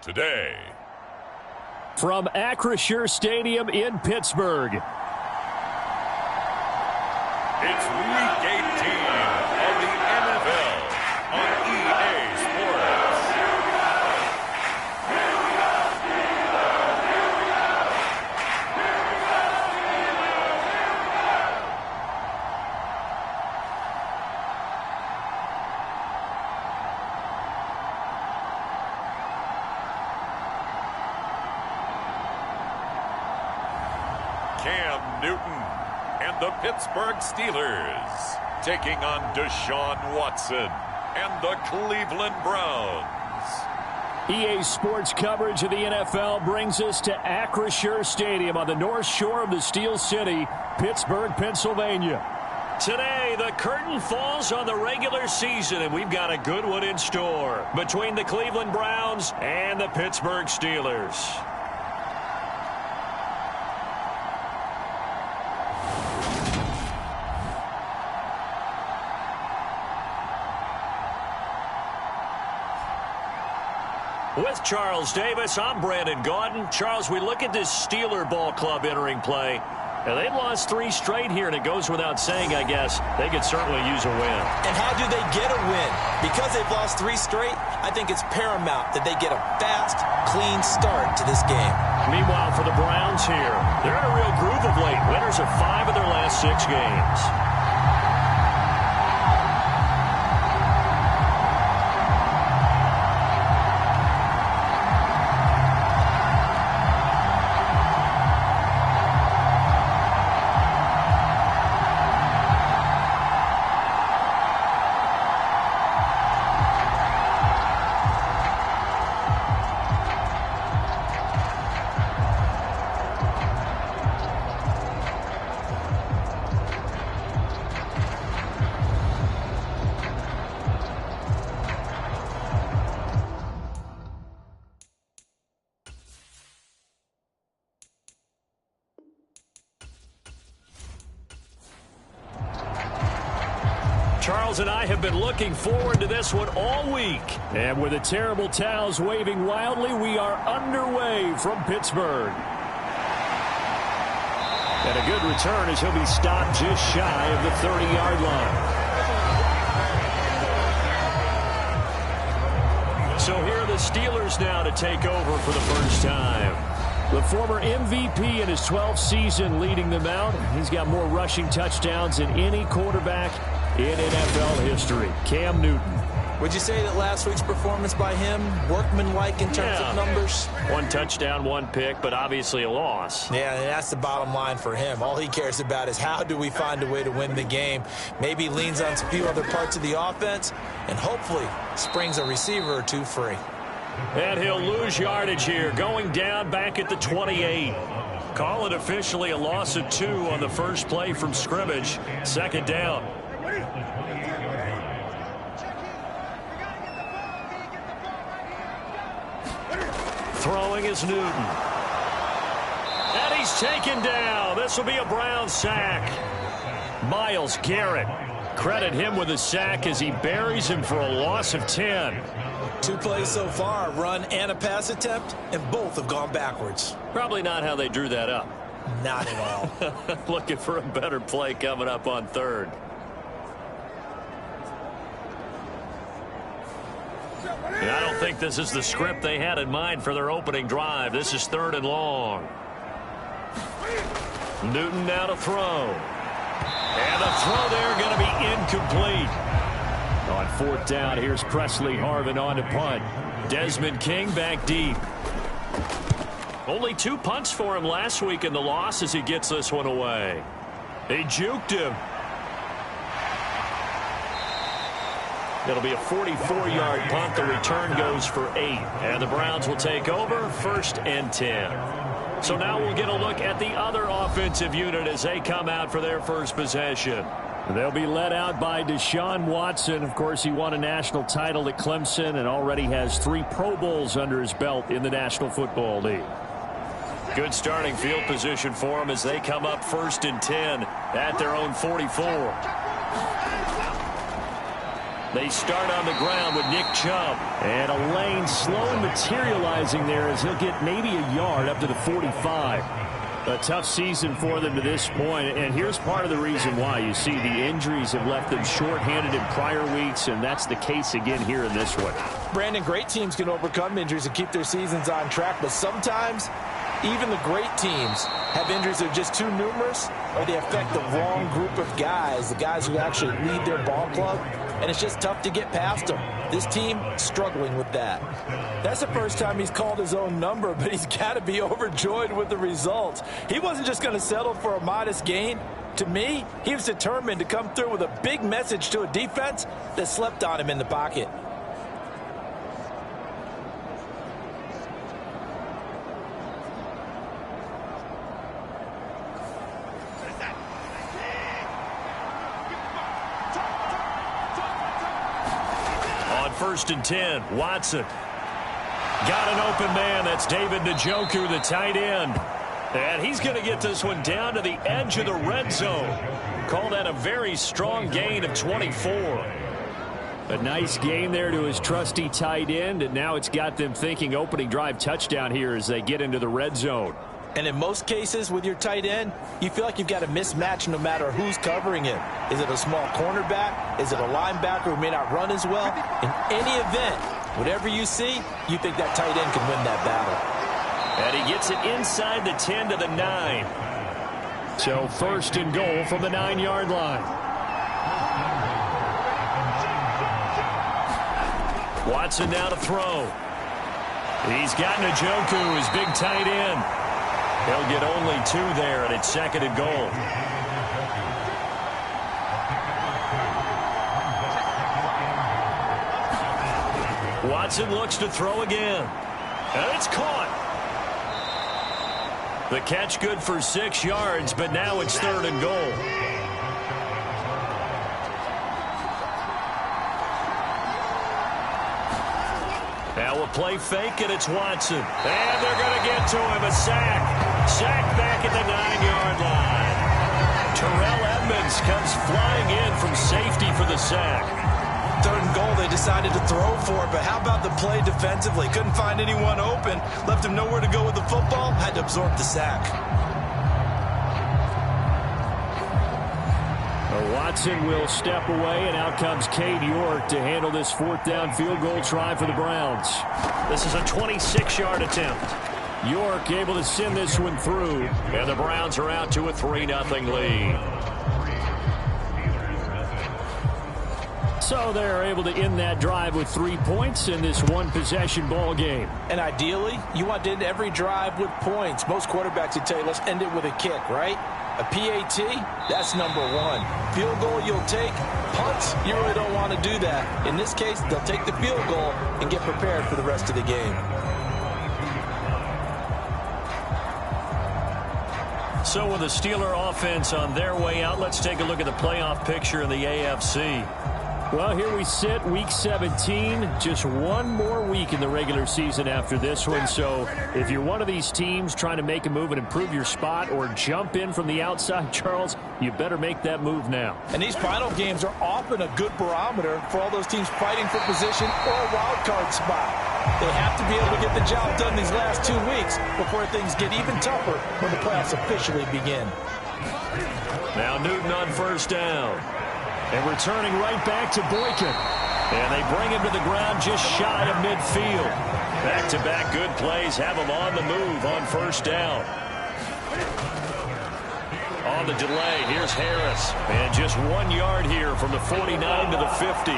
today. From Acrisure Stadium in Pittsburgh. It's Week 18 of the NFL on EA Sports. Cam Newton and the Pittsburgh Steelers taking on Deshaun Watson and the Cleveland Browns. EA Sports coverage of the NFL brings us to Acrisure Stadium on the north shore of the Steel City, Pittsburgh, Pennsylvania. Today, the curtain falls on the regular season, and we've got a good one in store between the Cleveland Browns and the Pittsburgh Steelers. With Charles Davis, I'm Brandon Gaudin. Charles, we look at this Steeler ball club entering play. Now, they've lost 3 straight here, and it goes without saying, I guess, they could certainly use a win. And how do they get a win? Because they've lost 3 straight, I think it's paramount that they get a fast, clean start to this game. Meanwhile, for the Browns here, they're in a real groove of late. Winners of 5 of their last 6 games. Charles and I have been looking forward to this one all week. And with the terrible towels waving wildly, we are underway from Pittsburgh. And a good return as he'll be stopped just shy of the 30-yard line. So here are the Steelers now to take over for the first time. The former MVP in his 12th season leading them out. He's got more rushing touchdowns than any quarterback in NFL history. Cam Newton. Would you say that last week's performance by him, workmanlike in terms of numbers? 1 touchdown, 1 pick, but obviously a loss. Yeah, and that's the bottom line for him. All he cares about is how do we find a way to win the game. Maybe leans on a few other parts of the offense, and hopefully springs a receiver or 2 free. And he'll lose yardage here, going down back at the 28. Call it officially a loss of 2 on the first play from scrimmage. 2nd down. Throwing is Newton. And he's taken down. This will be a Brown sack. Myles Garrett. Credit him with a sack as he buries him for a loss of 10. 2 plays so far, a run and a pass attempt, and both have gone backwards. Probably not how they drew that up. Not at all. Looking for a better play coming up on 3rd. And I don't think this is the script they had in mind for their opening drive. This is 3rd and long. Newton now to throw. And the throw there going to be incomplete. On 4th down, here's Presley Harvin on to punt. Desmond King back deep. Only 2 punts for him last week in the loss as he gets this one away. They juked him. It'll be a 44-yard punt. The return goes for 8. And the Browns will take over 1st and 10. So now we'll get a look at the other offensive unit as they come out for their first possession. They'll be led out by Deshaun Watson. Of course, he won a national title at Clemson and already has 3 Pro Bowls under his belt in the National Football League. Good starting field position for them as they come up 1st and 10 at their own 44. They start on the ground with Nick Chubb. And a lane slow materializing there as he'll get maybe a yard up to the 45. A tough season for them to this point, and here's part of the reason why. You see the injuries have left them shorthanded in prior weeks, and that's the case again here in this one. Brandon, great teams can overcome injuries and keep their seasons on track, but sometimes even the great teams have injuries that are just too numerous, or they affect the wrong group of guys, the guys who actually lead their ball club, and it's just tough to get past them. This team struggling with that. That's the first time he's called his own number, but he's got to be overjoyed with the results. He wasn't just going to settle for a modest gain. To me, he was determined to come through with a big message to a defense that slept on him in the pocket. First and 10, Watson. Got an open man. That's David Njoku, the tight end. And he's going to get this one down to the edge of the red zone. Call that a very strong gain of 24. A nice gain there to his trusty tight end, and now it's got them thinking opening drive touchdown here as they get into the red zone. And in most cases with your tight end, you feel like you've got a mismatch no matter who's covering him. Is it a small cornerback? Is it a linebacker who may not run as well? In any event, whatever you see, you think that tight end can win that battle. And he gets it inside the 10 to the 9. So first and goal from the 9-yard line. Watson now to throw. He's got Njoku, his big tight end. He'll get only 2 there, and it's second and goal. Watson looks to throw again. And it's caught. The catch good for 6 yards, but now it's third and goal. Now a play fake, and it's Watson. And they're going to get to him. A sack. Sack back at the 9-yard line. Terrell Edmonds comes flying in from safety for the sack. Third and goal, they decided to throw for it, but how about the play defensively? Couldn't find anyone open. Left him nowhere to go with the football. Had to absorb the sack. Watson will step away, and out comes Cade York to handle this 4th down field goal try for the Browns. This is a 26-yard attempt. York able to send this one through, and the Browns are out to a 3-0 lead. So they're able to end that drive with 3 points in this one-possession ball game. And ideally, you want to end every drive with points. Most quarterbacks would tell you, let's end it with a kick, right? A PAT, that's number 1. Field goal you'll take. Punts, you really don't want to do that. In this case, they'll take the field goal and get prepared for the rest of the game. So with the Steeler offense on their way out, let's take a look at the playoff picture in the AFC. Well, here we sit, week 17, just one more week in the regular season after this one. So if you're one of these teams trying to make a move and improve your spot or jump in from the outside, Charles, you better make that move now. And these final games are often a good barometer for all those teams fighting for position or a wild card spot. They have to be able to get the job done these last 2 weeks before things get even tougher when the playoffs officially begin. Now Newton on first down. And returning right back to Boykin. And they bring him to the ground just shy of midfield. Back-to-back good plays have him on the move on first down. On the delay, here's Harris. And just 1 yard here from the 49 to the 50.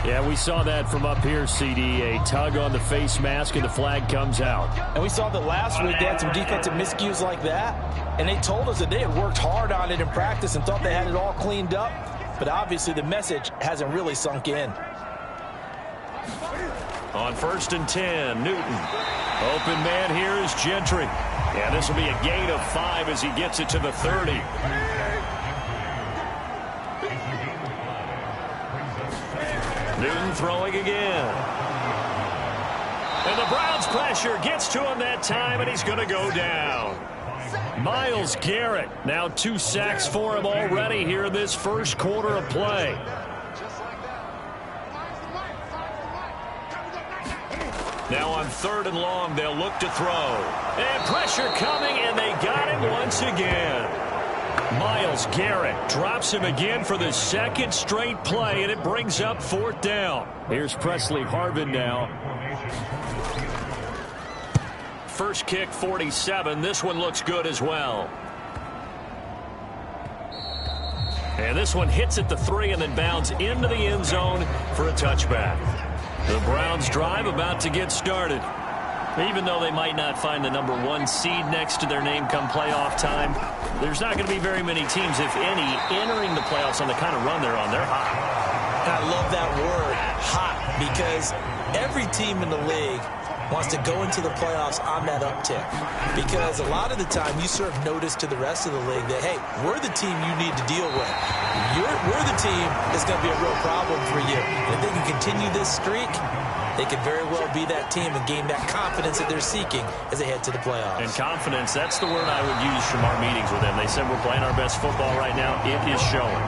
Yeah, we saw that from up here, CD. A tug on the face mask, and the flag comes out. And we saw that last week they had some defensive miscues like that. And they told us that they had worked hard on it in practice and thought they had it all cleaned up. But obviously the message hasn't really sunk in. On first and 10, Newton. Open man here is Gentry. Yeah, this will be a gain of 5 as he gets it to the 30. Newton throwing again. And the Browns pressure gets to him that time, and he's going to go down. Myles Garrett, now 2 sacks for him already here in this first quarter of play. Now on 3rd and long, they'll look to throw. And pressure coming, and they got him once again. Myles Garrett drops him again for the 2nd straight play, and it brings up 4th down. Here's Presley Harvin now. First kick, 47. This one looks good as well. And this one hits at the 3 and then bounds into the end zone for a touchback. The Browns drive about to get started. Even though they might not find the #1 seed next to their name come playoff time, there's not going to be very many teams, if any, entering the playoffs on the kind of run they're on. They're hot. I love that word, hot, because every team in the league wants to go into the playoffs on that uptick. Because a lot of the time you serve notice to the rest of the league that, hey, we're the team you need to deal with. We're the team that's going to be a real problem for you. And if they can continue this streak, they could very well be that team and gain that confidence that they're seeking as they head to the playoffs. And confidence, that's the word I would use from our meetings with them. They said we're playing our best football right now. It is showing.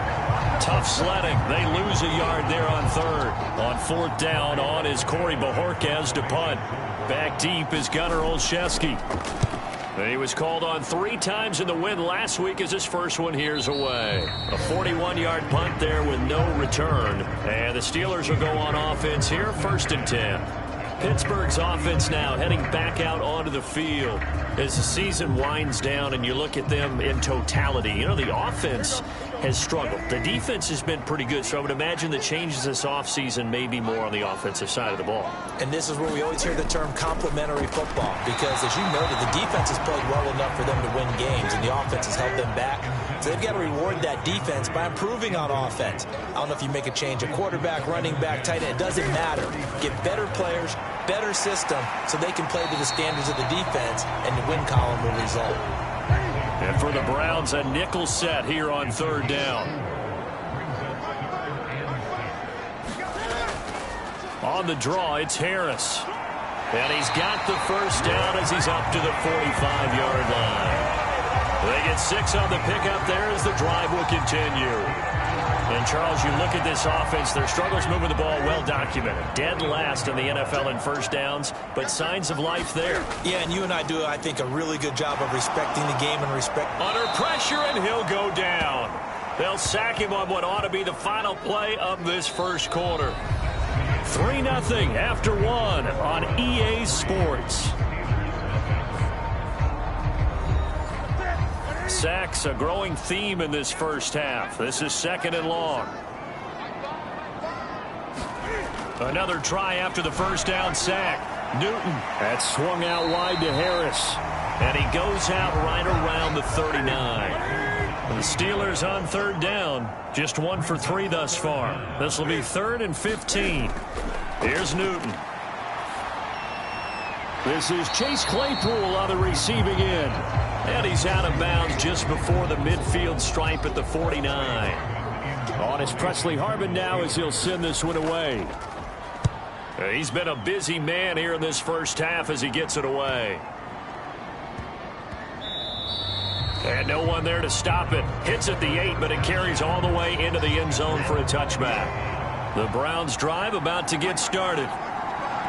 Tough sledding. They lose a yard there on 3rd. On 4th down, on is Corey Bojorquez to punt. Back deep is Gunnar Olszewski. He was called on 3 times in the win last week as his first one here's away. A 41-yard punt there with no return. And the Steelers will go on offense here, 1st and 10. Pittsburgh's offense now heading back out onto the field as the season winds down and you look at them in totality. You know, the offense has struggled. The defense has been pretty good, so I would imagine the changes this offseason may be more on the offensive side of the ball. And this is where we always hear the term complementary football, because as you noted, the defense has played well enough for them to win games, and the offense has held them back. So they've got to reward that defense by improving on offense. I don't know if you make a change, a quarterback, running back, tight end, it doesn't matter. Get better players, better system, so they can play to the standards of the defense, and the win column will result. And for the Browns, a nickel set here on 3rd down. On the draw, it's Harris. And he's got the first down as he's up to the 45-yard line. They get 6 on the pickup there as the drive will continue. And, Charles, you look at this offense, their struggles moving the ball well documented. Dead last in the NFL in first downs, but signs of life there. Yeah, and you and I do, I think, a really good job of respecting the game and respect. Under pressure, and he'll go down. They'll sack him on what ought to be the final play of this first quarter. 3-0 after 1 on EA Sports. Sacks, a growing theme in this first half. This is 2nd and long. Another try after the first down sack. Newton. That swung out wide to Harris. And he goes out right around the 39. The Steelers on 3rd down. Just 1 for 3 thus far. This will be 3rd and 15. Here's Newton. This is Chase Claypool on the receiving end. And he's out of bounds just before the midfield stripe at the 49. On is Presley Harvin now as he'll send this one away. He's been a busy man here in this first half as he gets it away. And no one there to stop it. Hits at the 8, but it carries all the way into the end zone for a touchback. The Browns drive about to get started.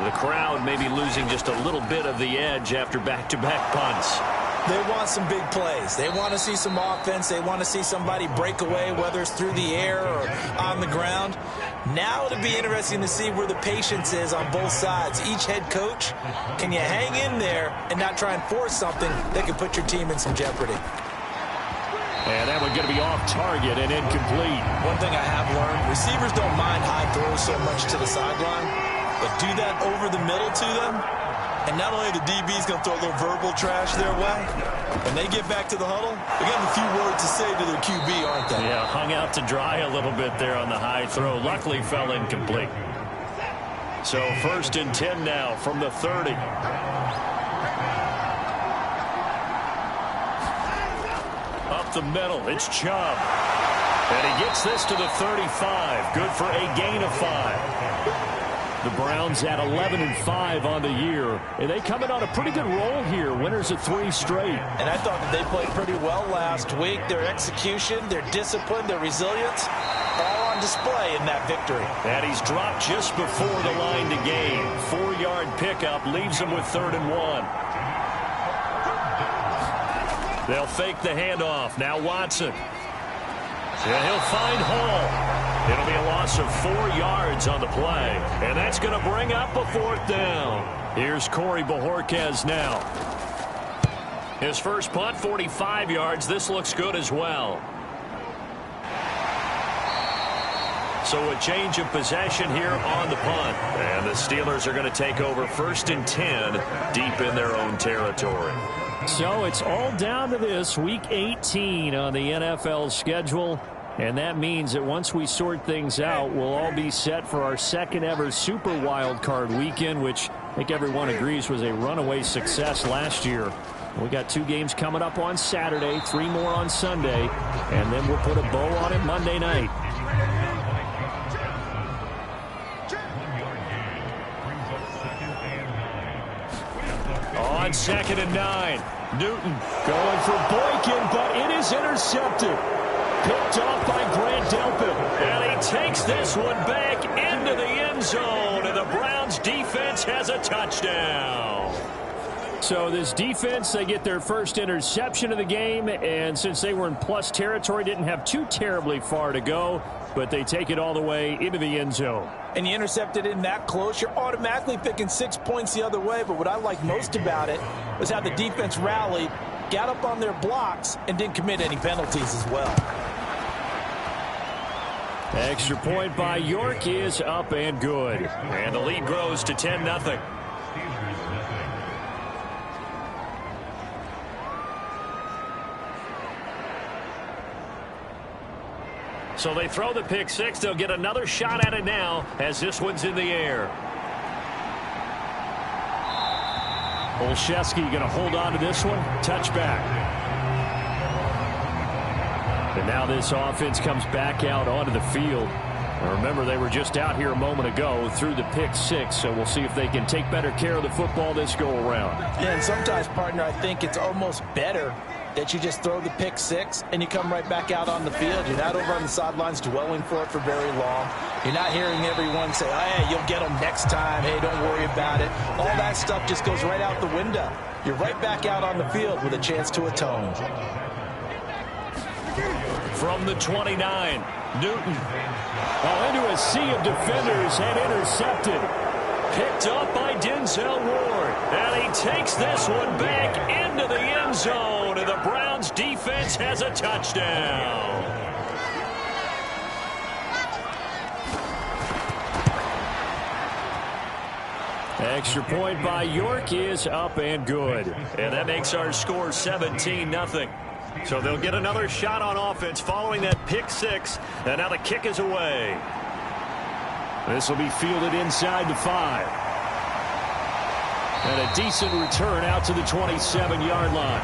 The crowd may be losing just a little bit of the edge after back-to-back punts. They want some big plays. They want to see some offense. They want to see somebody break away, whether it's through the air or on the ground. Now it'll be interesting to see where the patience is on both sides. Each head coach, can you hang in there and not try and force something that could put your team in some jeopardy? And that one's going to be off target and incomplete. One thing I have learned, receivers don't mind high throws so much to the sideline, but do that over the middle to them, and not only the DB's going to throw a little verbal trash their way, when they get back to the huddle, they got a few words to say to their QB, aren't they? Yeah, hung out to dry a little bit there on the high throw. Luckily fell incomplete. So 1st and 10 now from the 30. Up the middle, it's Chubb. And he gets this to the 35. Good for a gain of 5. The Browns at 11-5 on the year. And they come in on a pretty good roll here. Winners of 3 straight. And I thought that they played pretty well last week. Their execution, their discipline, their resilience, all on display in that victory. And he's dropped just before the line to gain. 4-yard pickup leaves him with 3rd and 1. They'll fake the handoff. Now Watson. And he'll find Hall. It'll be a loss of 4 yards on the play. And that's going to bring up a 4th down. Here's Corey Bojorquez now. His first punt, 45 yards. This looks good as well. So a change of possession here on the punt. And the Steelers are going to take over 1st and 10 deep in their own territory. So it's all down to this, Week 18 on the NFL schedule. And that means that once we sort things out, we'll all be set for our 2nd ever Super Wild Card weekend, which I think everyone agrees was a runaway success last year. We got 2 games coming up on Saturday, 3 more on Sunday, and then we'll put a bow on it Monday night. On 2nd and 9, Newton going for Boykin, but it is intercepted. Picked off by Grant Delpit. And he takes this one back into the end zone, and the Browns defense has a touchdown. So this defense, they get their first interception of the game, and since they were in plus territory, didn't have too terribly far to go, but they take it all the way into the end zone. And you intercepted in that close, you're automatically picking 6 points the other way, but what I like most about it was how the defense rallied, got up on their blocks, and didn't commit any penalties as well. Extra point by York is up and good. And the lead grows to 10-0. So they throw the pick 6. They'll get another shot at it now as this one's in the air. Olszewski going to hold on to this one. Touchback. And now this offense comes back out onto the field. And remember, they were just out here a moment ago through the pick 6, so we'll see if they can take better care of the football this go-around. Yeah, and sometimes, partner, I think it's almost better that you just throw the pick 6 and you come right back out on the field. You're not over on the sidelines dwelling for it for very long. You're not hearing everyone say, oh, hey, you'll get them next time. Hey, don't worry about it. All that stuff just goes right out the window. You're right back out on the field with a chance to atone. From the 29, Newton. Into a sea of defenders and intercepted. Picked up by Denzel Ward. And he takes this one back into the end zone. And the Browns defense has a touchdown. Extra point by York is up and good. And that makes our score 17-0. So they'll get another shot on offense following that pick 6. And now the kick is away. This will be fielded inside the 5. And a decent return out to the 27-yard line.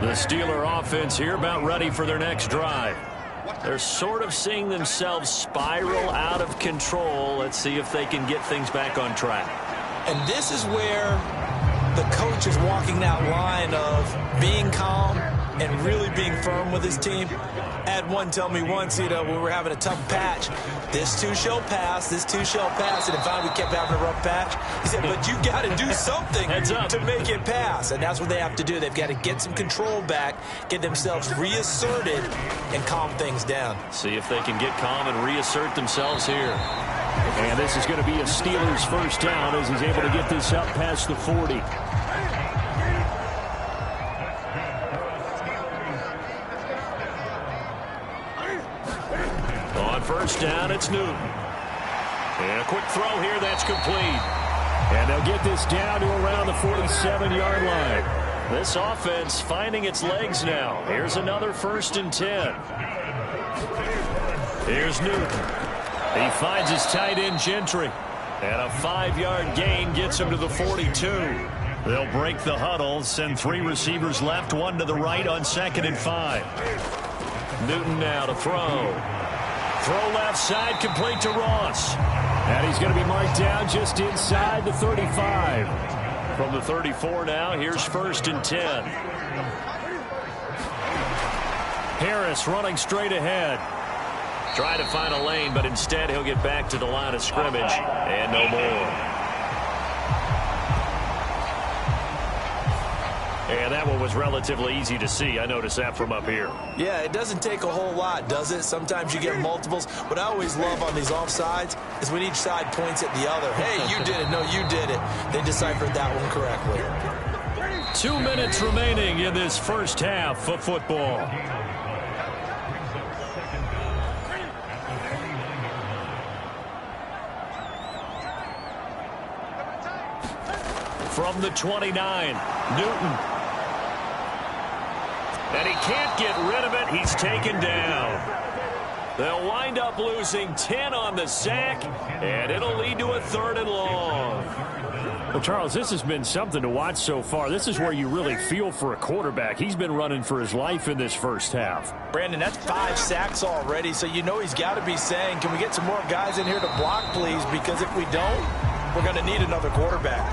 The Steeler offense here about ready for their next drive. They're sort of seeing themselves spiral out of control. Let's see if they can get things back on track. And this is where the coach is walking that line of being calm and really being firm with his team. I had one tell me once, when we were having a tough patch, this too shall pass, this too shall pass. And finally we kept having a rough patch. He said, but you got to do something to make it pass. And that's what they have to do. They've got to get some control back, get themselves reasserted, and calm things down. See if they can get calm and reassert themselves here. And this is going to be a Steelers first down as he's able to get this up past the 40. On first down, it's Newton. And a quick throw here, that's complete. And they'll get this down to around the 47-yard line. This offense finding its legs now. Here's another 1st and 10. Here's Newton. He finds his tight end, Gentry. And a 5-yard gain gets him to the 42. They'll break the huddle, send 3 receivers left, 1 to the right on 2nd and 5. Newton now to throw. Throw left side, complete to Ross. And he's going to be marked down just inside the 35. From the 34 now, here's 1st and 10. Harris running straight ahead. Trying to find a lane, but instead he'll get back to the line of scrimmage and no more. And that one was relatively easy to see. I noticed that from up here. Yeah, it doesn't take a whole lot, does it? Sometimes you get multiples. What I always love on these offsides is when each side points at the other. Hey, you did it. No, you did it. They deciphered that one correctly. 2 minutes remaining in this first half of football. From the 29, Newton. And he can't get rid of it. He's taken down. They'll wind up losing 10 on the sack, and it'll lead to a 3rd and long. Well, Charles, this has been something to watch so far. This is where you really feel for a quarterback. He's been running for his life in this first half. Brandon, that's 5 sacks already, so you know he's got to be saying, can we get some more guys in here to block, please? Because if we don't, we're going to need another quarterback.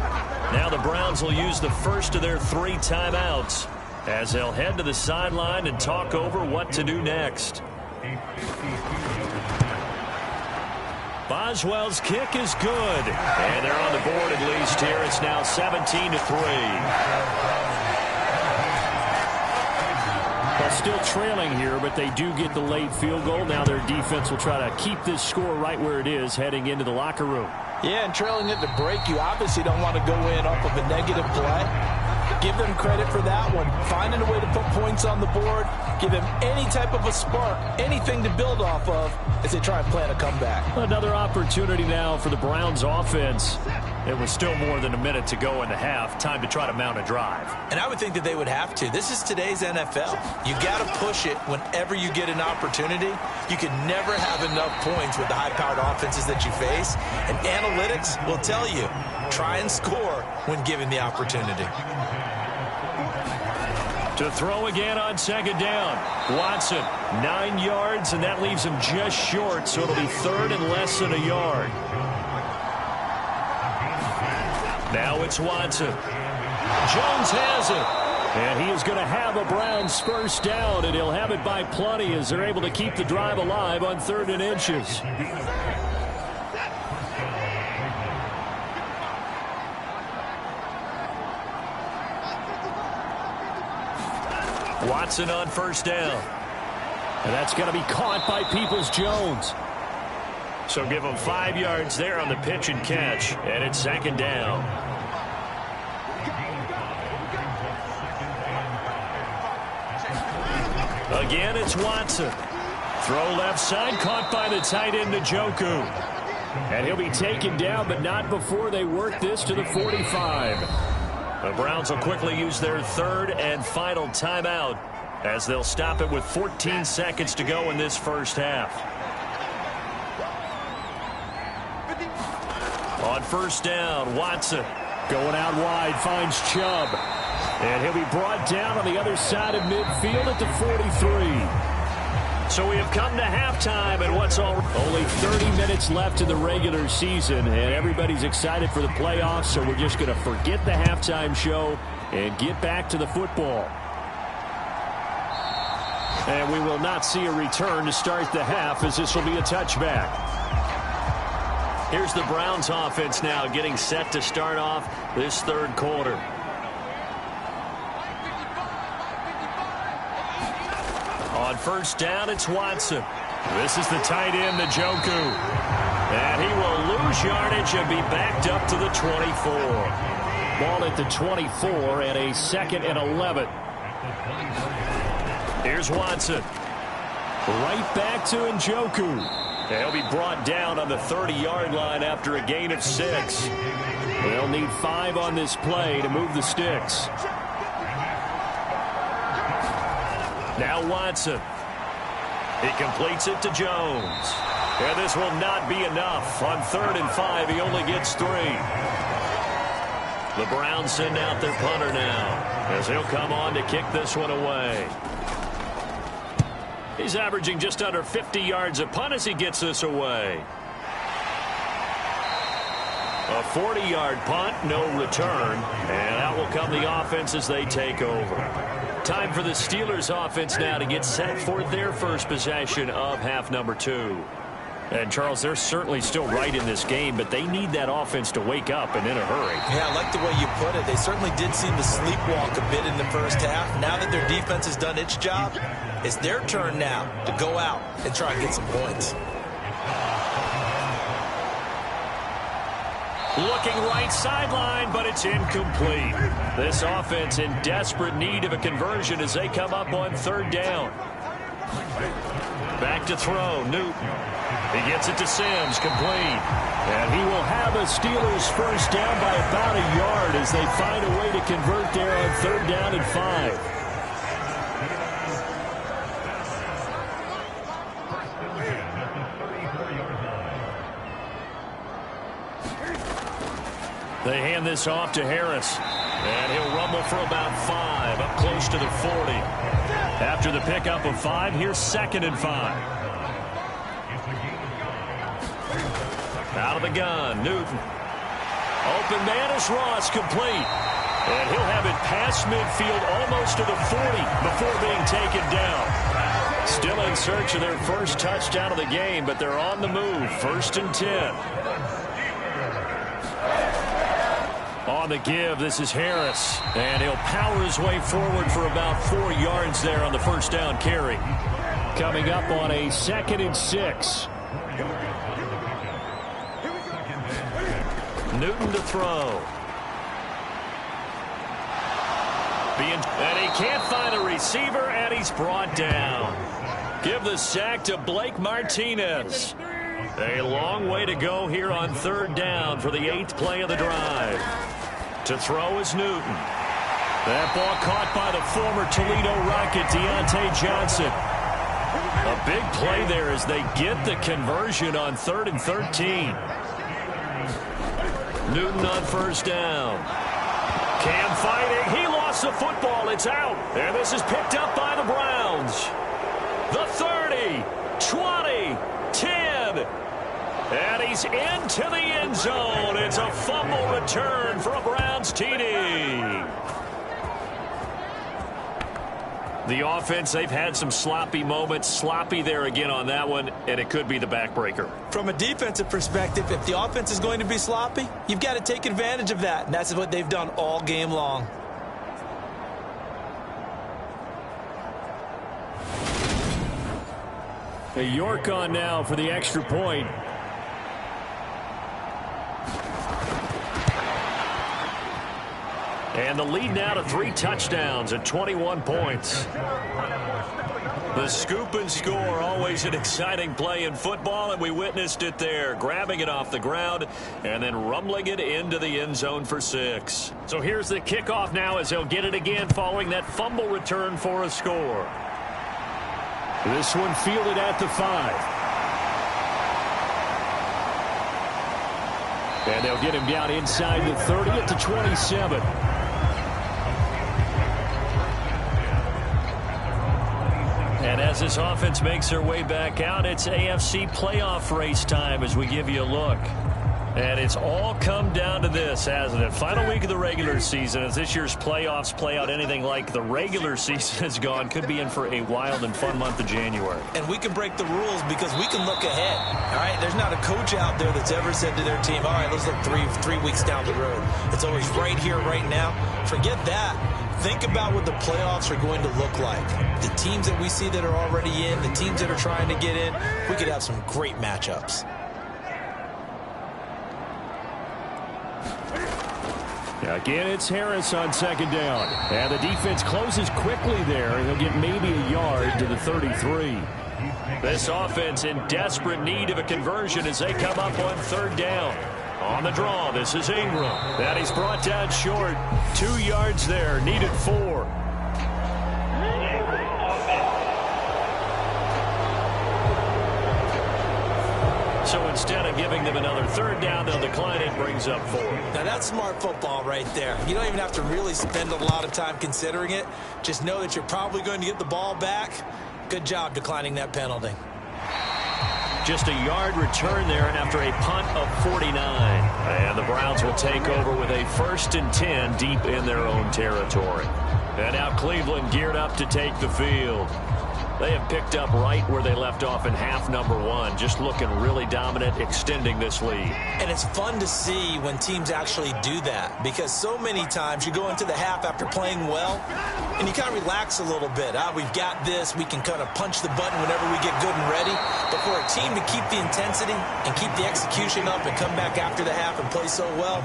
Now the Browns will use the first of their 3 timeouts as they'll head to the sideline and talk over what to do next. Boswell's kick is good. And they're on the board at least here. It's now 17-3. Well, still trailing here, but they do get the late field goal. Now their defense will try to keep this score right where it is heading into the locker room. Yeah, and trailing at the break, you obviously don't want to go in off of a negative play. Give them credit for that one. Finding a way to put points on the board. Give them any type of a spark, anything to build off of as they try and plan a comeback. Another opportunity now for the Browns offense. It was still more than a minute to go in the half. Time to try to mount a drive. And I would think that they would have to. This is today's NFL. You got to push it whenever you get an opportunity. You can never have enough points with the high-powered offenses that you face. And analytics will tell you, try and score when given the opportunity. To throw again on 2nd down. Watson, 9 yards, and that leaves him just short, so it'll be 3rd and less than a yard. Now it's Watson. Jones has it. And he is going to have a Browns first down, and he'll have it by plenty as they're able to keep the drive alive on 3rd and inches. Watson on 1st down. And that's going to be caught by Peoples-Jones. So give him 5 yards there on the pitch and catch, and it's 2nd down. Again, it's Watson. Throw left side, caught by the tight end, Njoku. And he'll be taken down, but not before they work this to the 45. The Browns will quickly use their 3rd and final timeout as they'll stop it with 14 seconds to go in this first half. On 1st down, Watson. Going out wide, finds Chubb. And he'll be brought down on the other side of midfield at the 43. So we have come to halftime, and what's only 30 minutes left in the regular season, and everybody's excited for the playoffs, so we're just going to forget the halftime show and get back to the football. And we will not see a return to start the half, as this will be a touchback. Here's the Browns offense now getting set to start off this 3rd quarter. On 1st down, it's Watson. This is the tight end, Njoku. And he will lose yardage and be backed up to the 24. Ball at the 24 and a 2nd and 11. Here's Watson. Right back to Njoku. He'll be brought down on the 30-yard line after a gain of 6. They'll need 5 on this play to move the sticks. Now Watson. He completes it to Jones. And this will not be enough. On 3rd and 5, he only gets 3. The Browns send out their punter now as he'll come on to kick this one away. He's averaging just under 50 yards a punt as he gets this away. A 40-yard punt, no return. And out will come the offense as they take over. Time for the Steelers offense now to get set for their first possession of half number 2. And, Charles, they're certainly still right in this game, but they need that offense to wake up and in a hurry. Yeah, I like the way you put it. They certainly did seem to sleepwalk a bit in the first half. Now that their defense has done its job, it's their turn now to go out and try and get some points. Looking right sideline, but it's incomplete. This offense in desperate need of a conversion as they come up on third down. Back to throw, Newton. He gets it to Sims, complete. And he will have a Steelers first down by about a yard as they find a way to convert there on third down and 5. They hand this off to Harris. And he'll rumble for about 5, up close to the 40. After the pickup of 5, here's 2nd and 5. Out of the gun, Newton. Open man is Ross, complete. And he'll have it past midfield almost to the 40 before being taken down. Still in search of their first touchdown of the game, but they're on the move. 1st and 10. On the give, this is Harris. And he'll power his way forward for about 4 yards there on the first down carry. Coming up on a 2nd and 6. Newton to throw. And he can't find a receiver, and he's brought down. Give the sack to Blake Martinez. A long way to go here on third down for the 8th play of the drive. To throw is Newton. That ball caught by the former Toledo Rocket, Deontay Johnson. A big play there as they get the conversion on 3rd and 13. Newton on first down. Cam fighting. He lost the football. It's out. And this is picked up by the Browns. The 30, 20, 10. And he's into the end zone. It's a fumble return for a Browns TD. The offense, they've had some sloppy moments. Sloppy there again on that one, and it could be the backbreaker. From a defensive perspective, if the offense is going to be sloppy, you've got to take advantage of that, and that's what they've done all game long. A York on now for the extra point. And the lead now to 3 touchdowns at 21 points. The scoop and score, always an exciting play in football, and we witnessed it there, grabbing it off the ground and then rumbling it into the end zone for 6. So here's the kickoff now as they'll get it again following that fumble return for a score. This one fielded at the 5. And they'll get him down inside the 30 at the 27. And as this offense makes their way back out, it's AFC playoff race time as we give you a look. And it's all come down to this, hasn't it? Final week of the regular season. As this year's playoffs play out anything like the regular season has gone, could be in for a wild and fun month of January. And we can break the rules because we can look ahead. All right, there's not a coach out there that's ever said to their team, all right, let's look three weeks down the road. It's always right here, right now. Forget that. Think about what the playoffs are going to look like. The teams that we see that are already in, the teams that are trying to get in, we could have some great matchups. Again, it's Harris on 2nd down. And the defense closes quickly there. He'll get maybe a yard to the 33. This offense in desperate need of a conversion as they come up on 3rd down. On the draw, this is Ingram. That he's brought down short. 2 yards there, needed 4. So instead of giving them another 3rd down, they'll decline it, brings up 4. Now that's smart football right there. You don't even have to really spend a lot of time considering it. Just know that you're probably going to get the ball back. Good job declining that penalty. Just a yard return there after a punt of 49. And the Browns will take over with a 1st and 10 deep in their own territory. And now Cleveland geared up to take the field. They have picked up right where they left off in half number 1, just looking really dominant, extending this lead. And it's fun to see when teams actually do that, because so many times you go into the half after playing well, and you kind of relax a little bit. We've got this. We can kind of punch the button whenever we get good and ready. But for a team to keep the intensity and keep the execution up and come back after the half and play so well,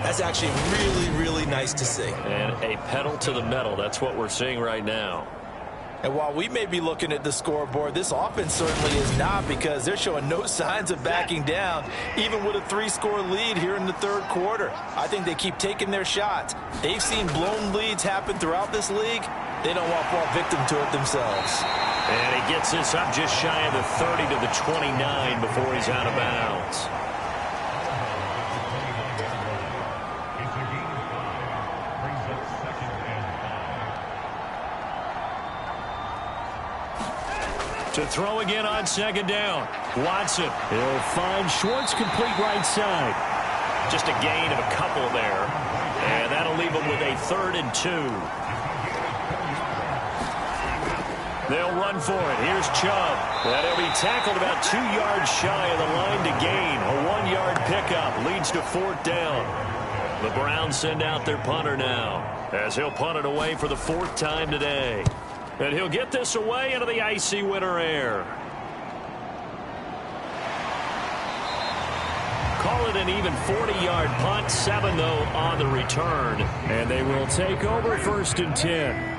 that's actually really, really nice to see. And a pedal to the metal. That's what we're seeing right now. And while we may be looking at the scoreboard, this offense certainly is not, because they're showing no signs of backing down, even with a 3-score lead here in the 3rd quarter. I think they keep taking their shots. They've seen blown leads happen throughout this league. They don't want to fall victim to it themselves. And he gets this up just shy of the 30 to the 29 before he's out of bounds. To throw again on 2nd down. Watson. He'll find Schwartz complete right side. Just a gain of a couple there. And that'll leave him with a 3rd and 2. They'll run for it. Here's Chubb. And he'll be tackled about 2 yards shy of the line to gain. A 1-yard pickup leads to 4th down. The Browns send out their punter now, as he'll punt it away for the 4th time today. And he'll get this away into the icy winter air. Call it an even 40-yard punt. 7, though, on the return. And they will take over 1st and 10.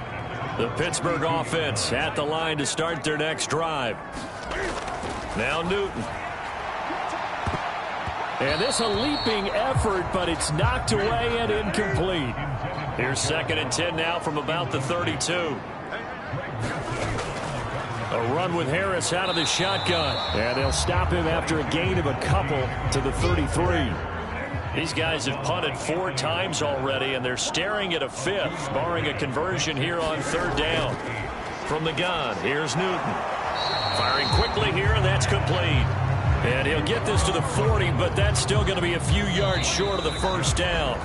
The Pittsburgh offense at the line to start their next drive. Now Newton. And this a leaping effort, but it's knocked away and incomplete. Here's 2nd and 10 now from about the 32. A run with Harris out of the shotgun. And they'll stop him after a gain of a couple to the 33. These guys have punted 4 times already, and they're staring at a 5th, barring a conversion here on 3rd down. From the gun, here's Newton. Firing quickly here, and that's complete. And he'll get this to the 40, but that's still going to be a few yards short of the 1st down.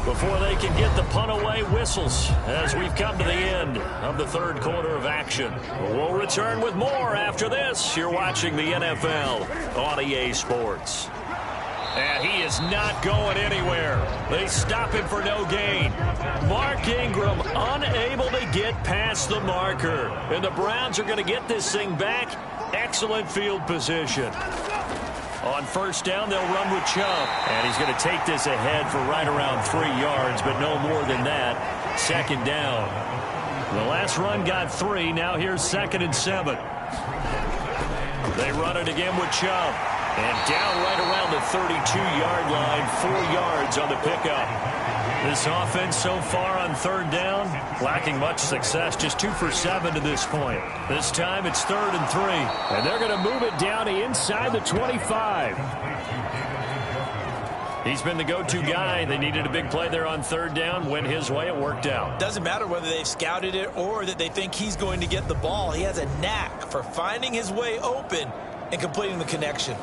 Before they can get the punt away, whistles as we've come to the end of the 3rd quarter of action. We'll return with more after this. You're watching the NFL on EA Sports. And he is not going anywhere. They stop him for no gain. Mark Ingram unable to get past the marker. And the Browns are going to get this thing back. Excellent field position. On 1st down, they'll run with Chubb. And he's going to take this ahead for right around 3 yards, but no more than that. 2nd down. The last run got 3. Now here's 2nd and 7. They run it again with Chubb. And down right around the 32-yard line, 4 yards on the pickup. This offense so far on 3rd down, lacking much success, just 2 for 7 to this point. This time it's 3rd and 3. And they're going to move it down to inside the 25. He's been the go-to guy. They needed a big play there on 3rd down. Went his way, it worked out. Doesn't matter whether they've scouted it or that they think he's going to get the ball. He has a knack for finding his way open and completing the connection.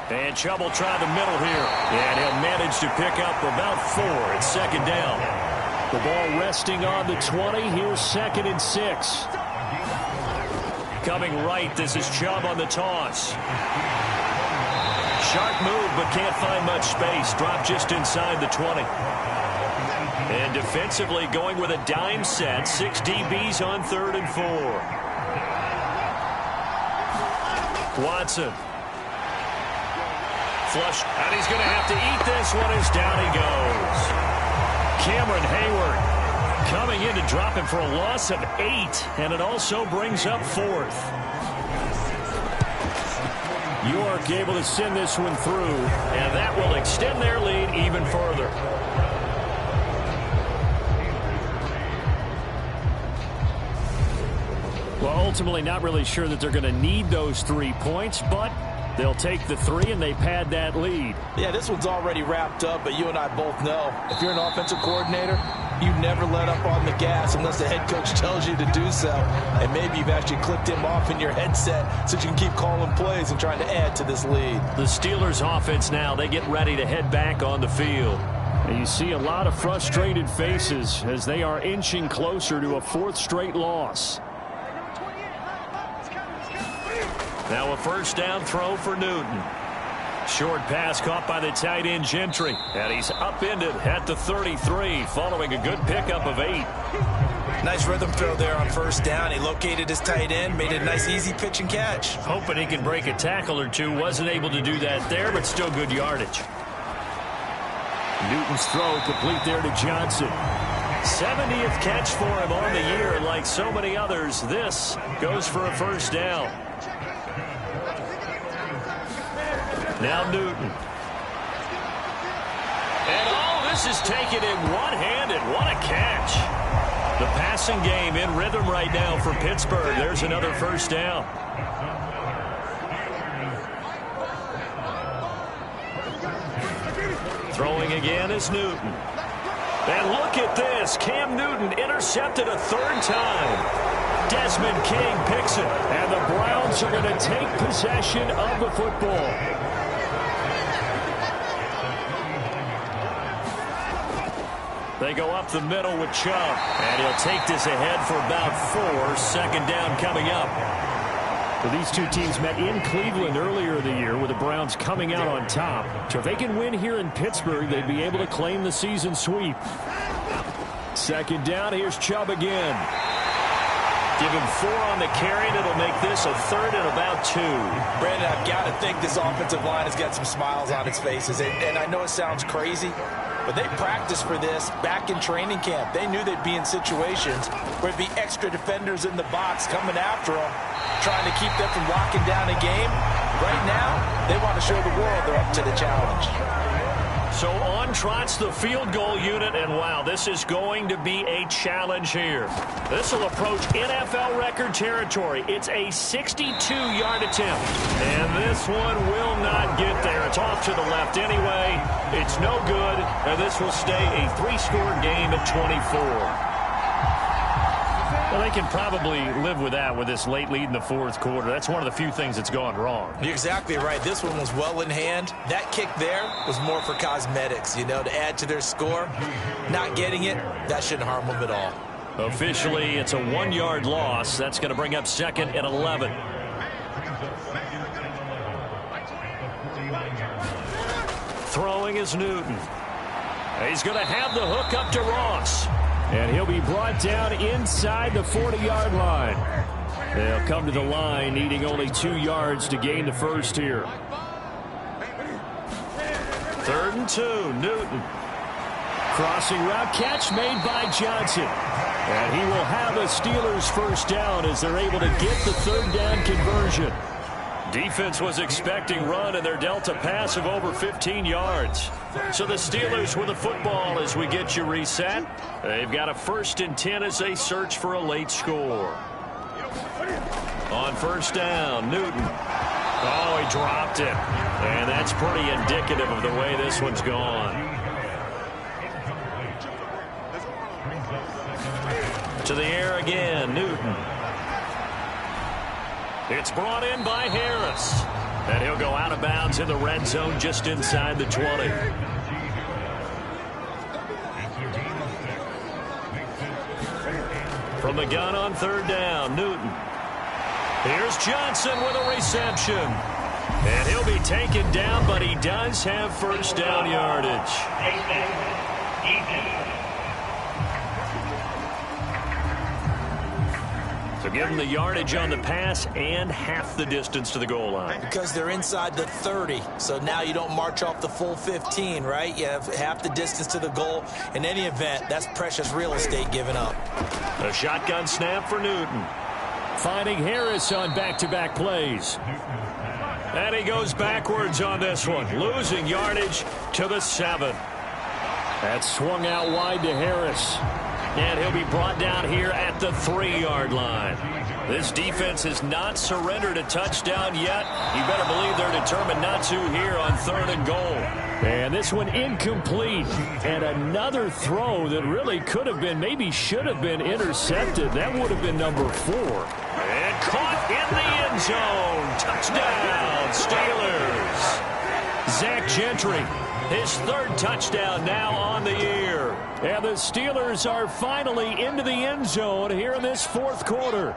And Chubb will try the middle here. And he'll manage to pick up about 4. It's 2nd down. The ball resting on the 20. Here's 2nd and 6. Coming right, this is Chubb on the toss. Sharp move, but can't find much space. Dropped just inside the 20. And defensively going with a dime set. 6 DBs on 3rd and 4. Watson. Flush, and he's going to have to eat this one as down he goes. Cameron Hayward coming in to drop him for a loss of 8, and it also brings up 4th. York able to send this one through, and that will extend their lead even further. Well, ultimately not really sure that they're going to need those 3 points, but They'll take the 3, and they pad that lead. Yeah, this one's already wrapped up, but you and I both know if you're an offensive coordinator, you never let up on the gas unless the head coach tells you to do so. And maybe you've actually clicked him off in your headset so you can keep calling plays and trying to add to this lead. The Steelers offense now, they get ready to head back on the field. And you see a lot of frustrated faces as they are inching closer to a 4th straight loss. Now a first down throw for Newton. Short pass caught by the tight end Gentry. And he's upended at the 33 following a good pickup of 8. Nice rhythm throw there on first down. He located his tight end, made a nice easy pitch and catch. Hoping he can break a tackle or two. Wasn't able to do that there, but still good yardage. Newton's throw complete there to Johnson. 70th catch for him on the year. And like so many others, this goes for a first down. Now Newton. And this is taken in one-handed. What a catch. The passing game in rhythm right now for Pittsburgh. There's another first down. Throwing again is Newton. And look at this. Cam Newton intercepted a 3rd time. Desmond King picks it. And the Browns are going to take possession of the football. They go up the middle with Chubb. And he'll take this ahead for about 4. Second down coming up. Well, these two teams met in Cleveland earlier in the year with the Browns coming out on top. So if they can win here in Pittsburgh, they'd be able to claim the season sweep. Second down, here's Chubb again. Give him 4 on the carry, and it'll make this a 3rd and about 2. Brandon, I've got to think this offensive line has got some smiles on its faces. And I know it sounds crazy, but they practiced for this back in training camp. They knew they'd be in situations where there'd be extra defenders in the box coming after them, trying to keep them from locking down a game. Right now, they want to show the world they're up to the challenge. So on trots the field goal unit, and wow, this is going to be a challenge here. This will approach NFL record territory. It's a 62-yard attempt, and this one will not get there. It's off to the left anyway. It's no good, and this will stay a 3-score game at 24. Well, they can probably live with that with this late lead in the 4th quarter. That's one of the few things that's gone wrong. You're exactly right. This one was well in hand. That kick there was more for cosmetics, to add to their score. Not getting it, that shouldn't harm them at all. Officially, it's a 1-yard loss. That's going to bring up 2nd and 11. Throwing is Newton. He's going to have the hook up to Ross. And he'll be brought down inside the 40-yard line. They'll come to the line, needing only 2 yards to gain the first here. 3rd and 2, Newton. Crossing route catch made by Johnson. And he will have a Steelers first down as they're able to get the 3rd down conversion. Defense was expecting run, and they're dealt a pass of over 15 yards. So the Steelers with the football as we get you reset. They've got a 1st and 10 as they search for a late score. On first down, Newton. Oh, he dropped it. And that's pretty indicative of the way this one's gone. To the air again, Newton. It's brought in by Harris. And he'll go out of bounds in the red zone just inside the 20. From the gun on 3rd down, Newton. Here's Johnson with a reception. And he'll be taken down, but he does have first down yardage. So give them the yardage on the pass and half the distance to the goal line. Because they're inside the 30, so now you don't march off the full 15, right? You have half the distance to the goal. In any event, that's precious real estate given up. A shotgun snap for Newton. Finding Harris on back-to-back plays. And he goes backwards on this one, losing yardage to the 7. That swung out wide to Harris. And he'll be brought down here at the 3-yard line. This defense has not surrendered a touchdown yet. You better believe they're determined not to here on 3rd and goal. And this one incomplete. And another throw that really could have been, maybe should have been intercepted. That would have been number 4. And caught in the end zone. Touchdown, Steelers. Zach Gentry, his 3rd touchdown now on the year. And the Steelers are finally into the end zone here in this 4th quarter.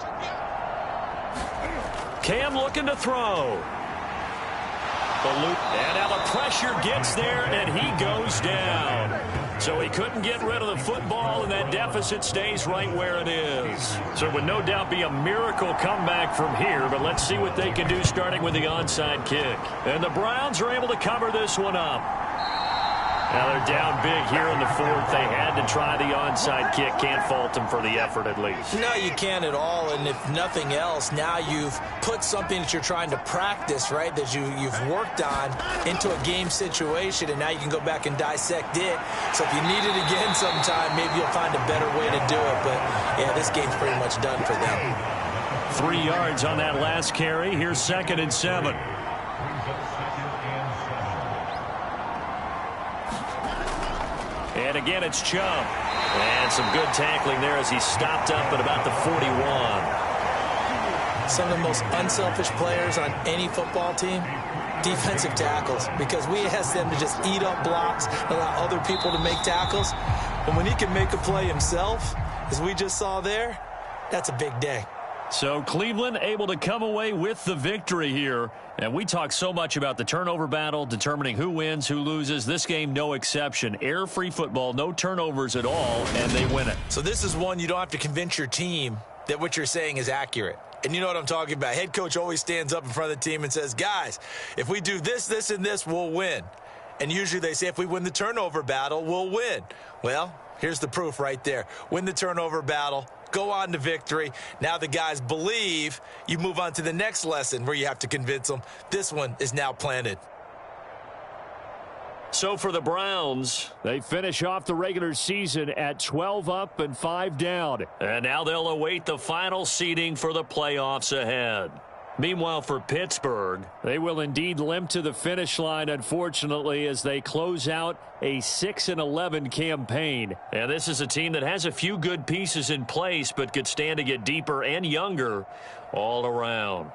Cam looking to throw. And now the pressure gets there, and he goes down. So he couldn't get rid of the football, and that deficit stays right where it is. So it would no doubt be a miracle comeback from here, but let's see what they can do starting with the onside kick. And the Browns are able to cover this one up. Now they're down big here in the 4th. They had to try the onside kick. Can't fault them for the effort at least. No, you can't at all. And if nothing else, now you've put something that you're trying to practice, right, that you've worked on into a game situation, and now you can go back and dissect it. So if you need it again sometime, maybe you'll find a better way to do it. But, yeah, this game's pretty much done for them. 3 yards on that last carry. Here's 2nd and 7. And again, it's Chubb. And some good tackling there as he stopped up at about the 41. Some of the most unselfish players on any football team, defensive tackles, because we ask them to just eat up blocks, allow other people to make tackles. And when he can make a play himself, as we just saw there, that's a big day. So Cleveland able to come away with the victory here. And we talk so much about the turnover battle, determining who wins, who loses. This game, no exception. Air-free football, no turnovers at all, and they win it. So this is one you don't have to convince your team that what you're saying is accurate. And you know what I'm talking about. Head coach always stands up in front of the team and says, guys, if we do this, this, and this, we'll win. And usually they say if we win the turnover battle, we'll win. Well, here's the proof right there. Win the turnover battle. Go on to victory. Now the guys believe. You move on to the next lesson where you have to convince them. This one is now planted. So for the Browns, they finish off the regular season at 12 up and 5 down. And now they'll await the final seeding for the playoffs ahead. Meanwhile, for Pittsburgh, they will indeed limp to the finish line, unfortunately, as they close out a 6-11 campaign. And this is a team that has a few good pieces in place, but could stand to get deeper and younger all around.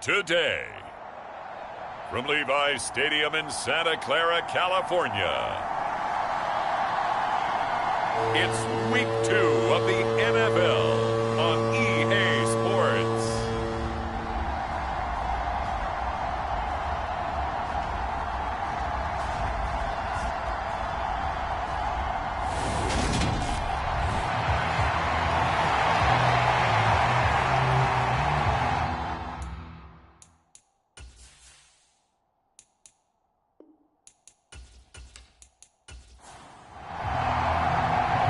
today. From Levi's Stadium in Santa Clara, California, it's Week 2 of the NFL on EA Sports.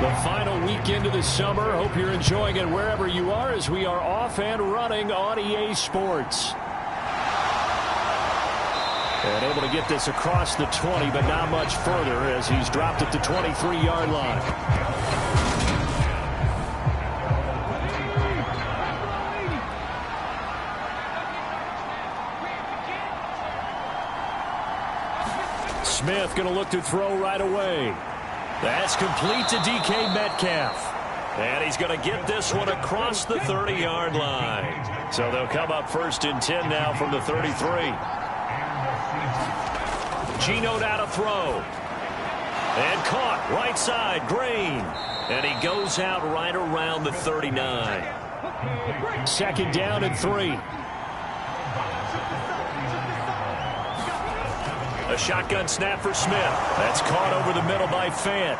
The final weekend of the summer. Hope you're enjoying it wherever you are as we are off and running on EA Sports. And able to get this across the 20, but not much further as he's dropped at the 23-yard line. Smith going to look to throw right away. That's complete to DK Metcalf. And he's going to get this one across the 30-yard line. So they'll come up 1st and 10 now from the 33. Geno now to throw. And caught right side, Green. And he goes out right around the 39. 2nd down and 3. A shotgun snap for Smith. That's caught over the middle by Fant.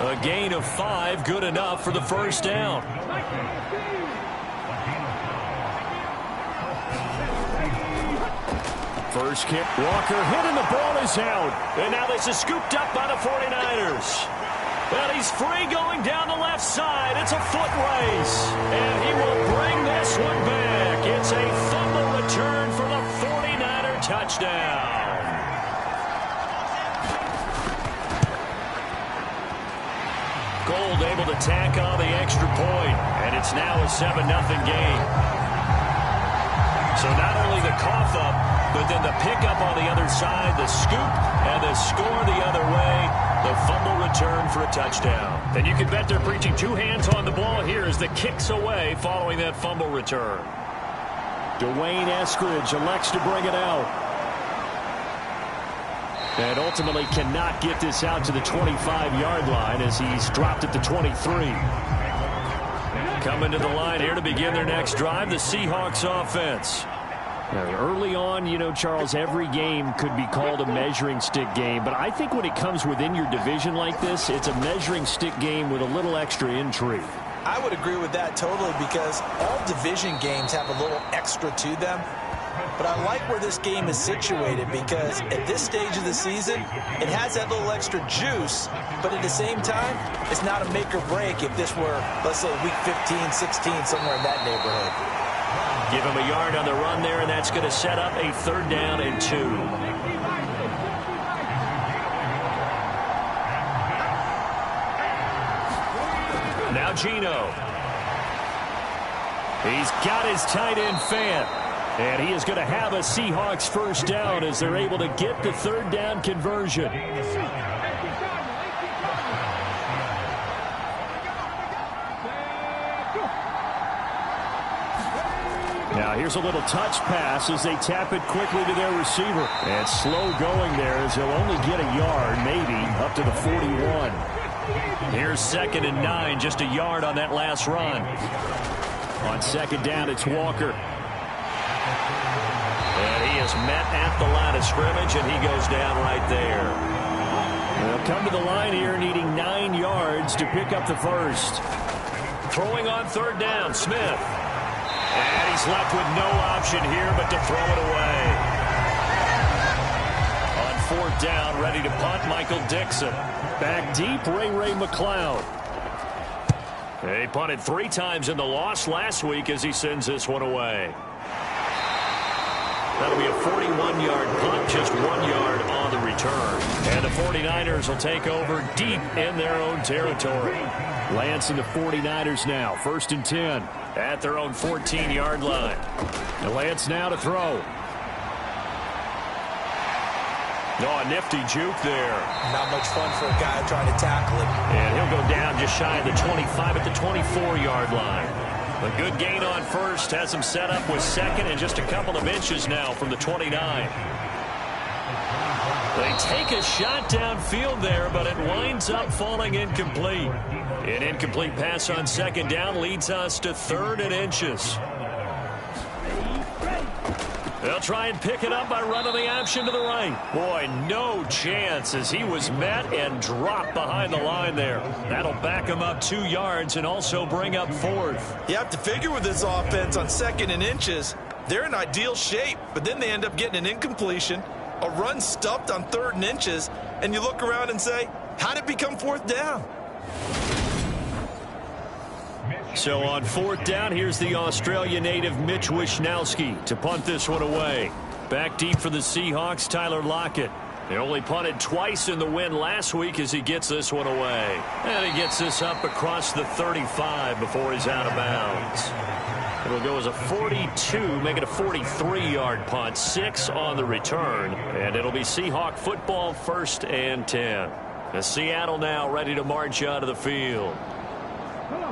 A gain of 5, good enough for the 1st down. First kick, Walker hit and the ball is out. And now this is scooped up by the 49ers. Well, he's free going down the left side. It's a foot race. And he will bring this one back. It's a fumble return for the 49er touchdown. Gold able to tack on the extra point. And it's now a 7-0 game. So not only the cough up, but then the pickup on the other side, the scoop, and the score the other way. The fumble return for a touchdown. And you can bet they're preaching 2 hands on the ball here as the kick's away following that fumble return. Dwayne Eskridge elects to bring it out. And ultimately cannot get this out to the 25-yard line as he's dropped at the 23. Coming to the line here to begin their next drive, the Seahawks offense. Early on, you know, Charles, every game could be called a measuring stick game. But I think when it comes within your division like this, it's a measuring stick game with a little extra intrigue. I would agree with that totally because all division games have a little extra to them. But I like where this game is situated because at this stage of the season, it has that little extra juice. But at the same time, it's not a make or break if this were, let's say, week 15, 16, somewhere in that neighborhood. Give him a yard on the run there, and that's going to set up a 3rd down and 2. Now Geno. He's got his tight end Fant. And he is going to have a Seahawks 1st down as they're able to get the 3rd down conversion. Now here's a little touch pass as they tap it quickly to their receiver. And slow going there as he'll only get a yard, maybe, up to the 41. Here's 2nd and 9, just a yard on that last run. On 2nd down, it's Walker. And he is met at the line of scrimmage, and he goes down right there. They'll come to the line here needing 9 yards to pick up the 1st. Throwing on 3rd down, Smith. And he's left with no option here but to throw it away. On 4th down, ready to punt, Michael Dixon. Back deep, Ray McLeod. He punted 3 times in the loss last week as he sends this one away. That'll be a 41-yard punt, just 1 yard on the return. And the 49ers will take over deep in their own territory. Lance and the 49ers now, 1st and 10 at their own 14-yard line. And Lance now to throw. Oh, a nifty juke there. Not much fun for a guy trying to tackle it. And he'll go down just shy of the 25 at the 24-yard line. A good gain on first has him set up with second and just a couple of inches now from the 29. They take a shot downfield there, but it winds up falling incomplete. An incomplete pass on second down leads us to 3rd and inches. They'll try and pick it up by running the option to the right. Boy, no chance as he was met and dropped behind the line there. That'll back him up 2 yards and also bring up 4th. You have to figure with this offense on 2nd and inches, they're in ideal shape, but then they end up getting an incompletion, a run stuffed on 3rd and inches, and you look around and say, how'd it become 4th down? So on 4th down, here's the Australia native Mitch Wishnowsky to punt this one away. Back deep for the Seahawks, Tyler Lockett. They only punted twice in the win last week as he gets this one away. And he gets this up across the 35 before he's out of bounds. It'll go as a 42, make it a 43-yard punt, 6 on the return. And it'll be Seahawk football, 1st and 10. The Seattle now ready to march out of the field.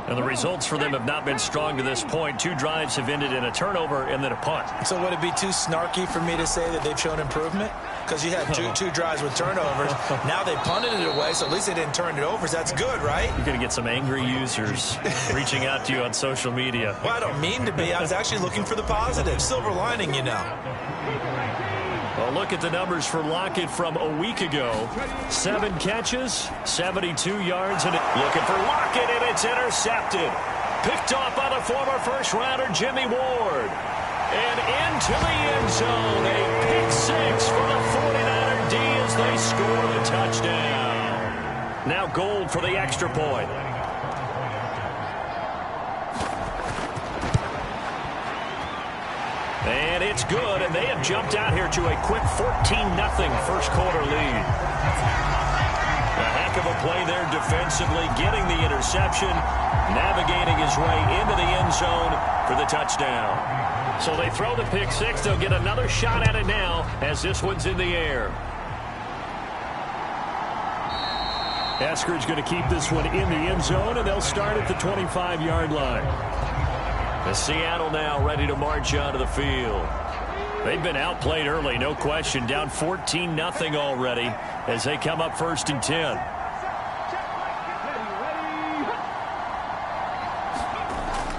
And the results for them have not been strong to this point. 2 drives have ended in a turnover and then a punt. So would it be too snarky for me to say that they've shown improvement? Because you had two drives with turnovers. Now they punted it away, so at least they didn't turn it over. So that's good, right? You're going to get some angry users reaching out to you on social media. Well, I don't mean to be. I was actually looking for the positive. Silver lining, you know. Well, look at the numbers for Lockett from a week ago. 7 catches, 72 yards, and looking for Lockett, and it's intercepted. Picked off by the former first-rounder Jimmy Ward. And into the end zone, a pick 6 for the 49er D as they score the touchdown. Now Gold for the extra point. And it's good, and they have jumped out here to a quick 14-0 first quarter lead. A heck of a play there defensively, getting the interception, navigating his way into the end zone for the touchdown. So they throw the pick 6. They'll get another shot at it now as this one's in the air. Eskridge going to keep this one in the end zone, and they'll start at the 25-yard line. The Seattle now ready to march out of the field. They've been outplayed early, no question. Down 14-0 already as they come up 1st and 10.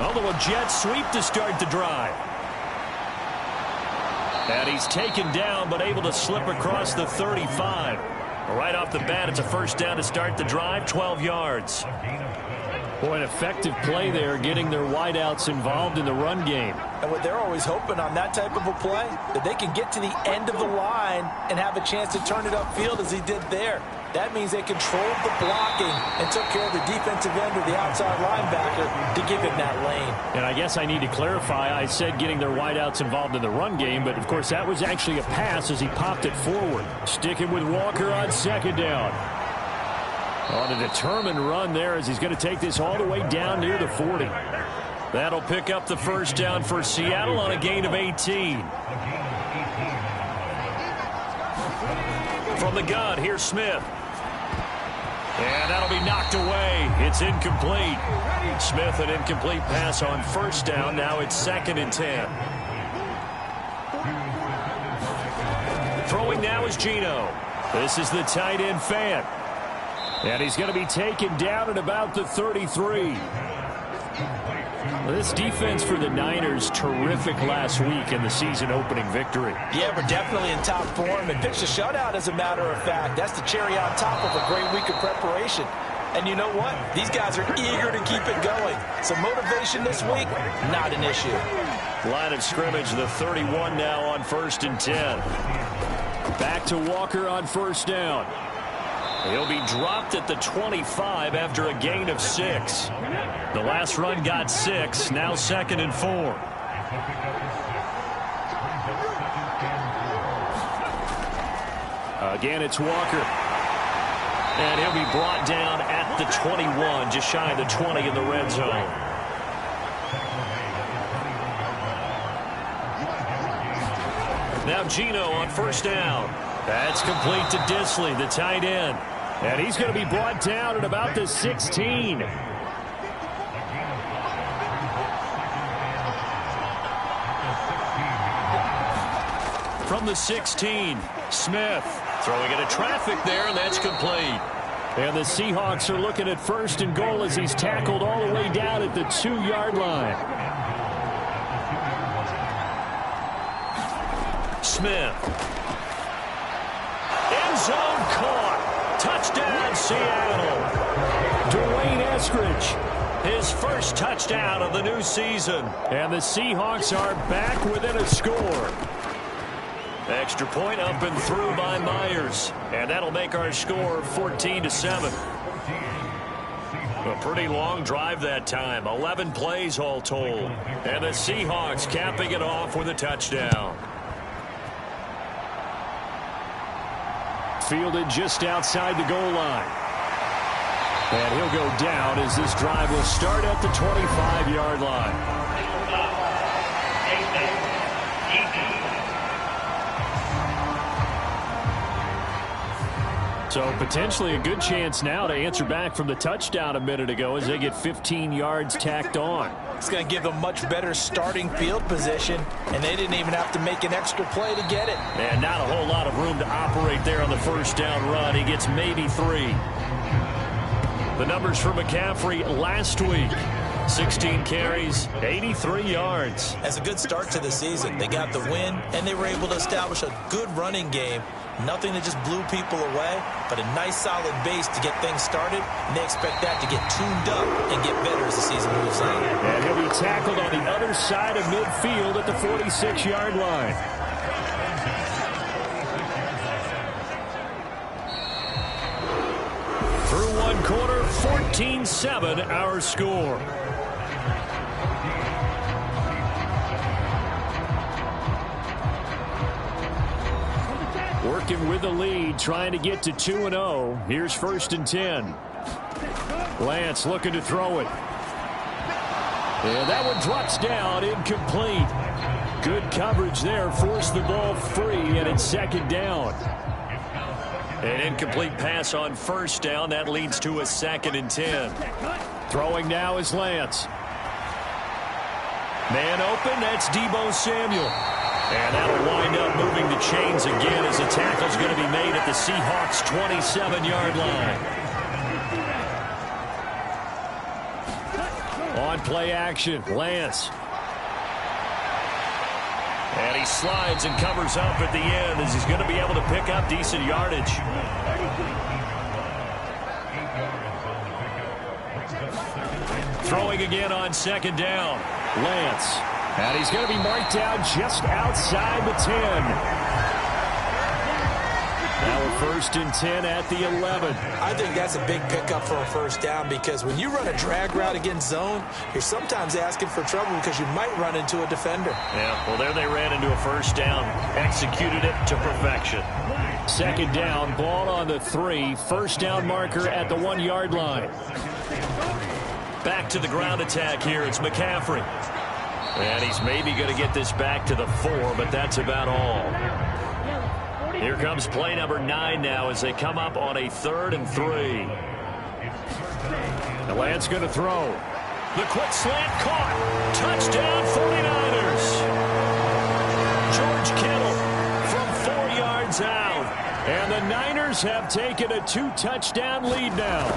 Although a jet sweep to start the drive. And he's taken down but able to slip across the 35. Right off the bat, it's a 1st down to start the drive, 12 yards. Boy, an effective play there, getting their wideouts involved in the run game. And what they're always hoping on that type of a play, that they can get to the end of the line and have a chance to turn it upfield as he did there. That means they controlled the blocking and took care of the defensive end or the outside linebacker to give him that lane. And I guess I need to clarify, I said getting their wideouts involved in the run game, but of course that was actually a pass as he popped it forward. Sticking with Walker on 2nd down. On a determined run there as he's going to take this all the way down near the 40. That'll pick up the 1st down for Seattle on a gain of 18. From the gun, here's Smith. And that'll be knocked away. It's incomplete. Smith, an incomplete pass on 1st down. Now it's 2nd and 10. Throwing now is Geno. This is the tight end Fant. And he's going to be taken down at about the 33. Well, this defense for the Niners, terrific last week in the season-opening victory. Yeah, we're definitely in top form and pitched a shutout, as a matter of fact. That's the cherry on top of a great week of preparation. And you know what? These guys are eager to keep it going. So motivation this week, not an issue. Line of scrimmage, the 31 now on 1st and 10. Back to Walker on 1st down. He'll be dropped at the 25 after a gain of 6. The last run got 6, now 2nd and 4. Again, it's Walker. And he'll be brought down at the 21, just shy of the 20 in the red zone. Now Geno on 1st down. That's complete to Disley, the tight end. And he's going to be brought down at about the 16. from the 16. Smith throwing into traffic there, and that's complete. And the Seahawks are looking at 1st and goal as he's tackled all the way down at the 2-yard line. Smith. End zone caught. Touchdown, Seattle. Dwayne Eskridge. His first touchdown of the new season. And the Seahawks are back within a score. Extra point up and through by Myers. And that'll make our score 14-7. A pretty long drive that time. 11 plays all told. And the Seahawks capping it off with a touchdown. Fielded just outside the goal line. And he'll go down as this drive will start at the 25-yard line. So potentially a good chance now to answer back from the touchdown a minute ago as they get 15 yards tacked on. It's going to give them much better starting field position, and they didn't even have to make an extra play to get it. And not a whole lot of room to operate there on the first down run. He gets maybe 3. The numbers for McCaffrey last week. 16 carries, 83 yards. That's a good start to the season. They got the win, and they were able to establish a good running game. Nothing that just blew people away, but a nice solid base to get things started, and they expect that to get tuned up and get better as the season moves on. And he'll be tackled on the other side of midfield at the 46-yard line. Through one quarter, 14-7 our score. Working with the lead, trying to get to 2-0. Here's 1st and 10. Lance looking to throw it. And that one drops down, incomplete. Good coverage there, forced the ball free, and it's 2nd down. An incomplete pass on 1st down. That leads to a 2nd and 10. Throwing now is Lance. Man open, that's Deebo Samuel. And that'll wind up moving the chains again as the tackle's going to be made at the Seahawks' 27-yard line. On play action, Lance. And he slides and covers up at the end as he's going to be able to pick up decent yardage. Throwing again on 2nd down. Lance. And he's going to be marked down just outside the 10. Now a 1st and 10 at the 11. I think that's a big pickup for a 1st down because when you run a drag route against zone, you're sometimes asking for trouble because you might run into a defender. Yeah, well, there they ran into a 1st down. Executed it to perfection. 2nd down, ball on the 3. 1st down marker at the 1-yard line. Back to the ground attack here. It's McCaffrey. And he's maybe going to get this back to the 4, but that's about all. Here comes play number 9 now as they come up on a 3rd and 3. The Lance going to throw. The quick slant caught. Touchdown 49ers. George Kittle from 4 yards out. And the Niners have taken a 2-touchdown lead now.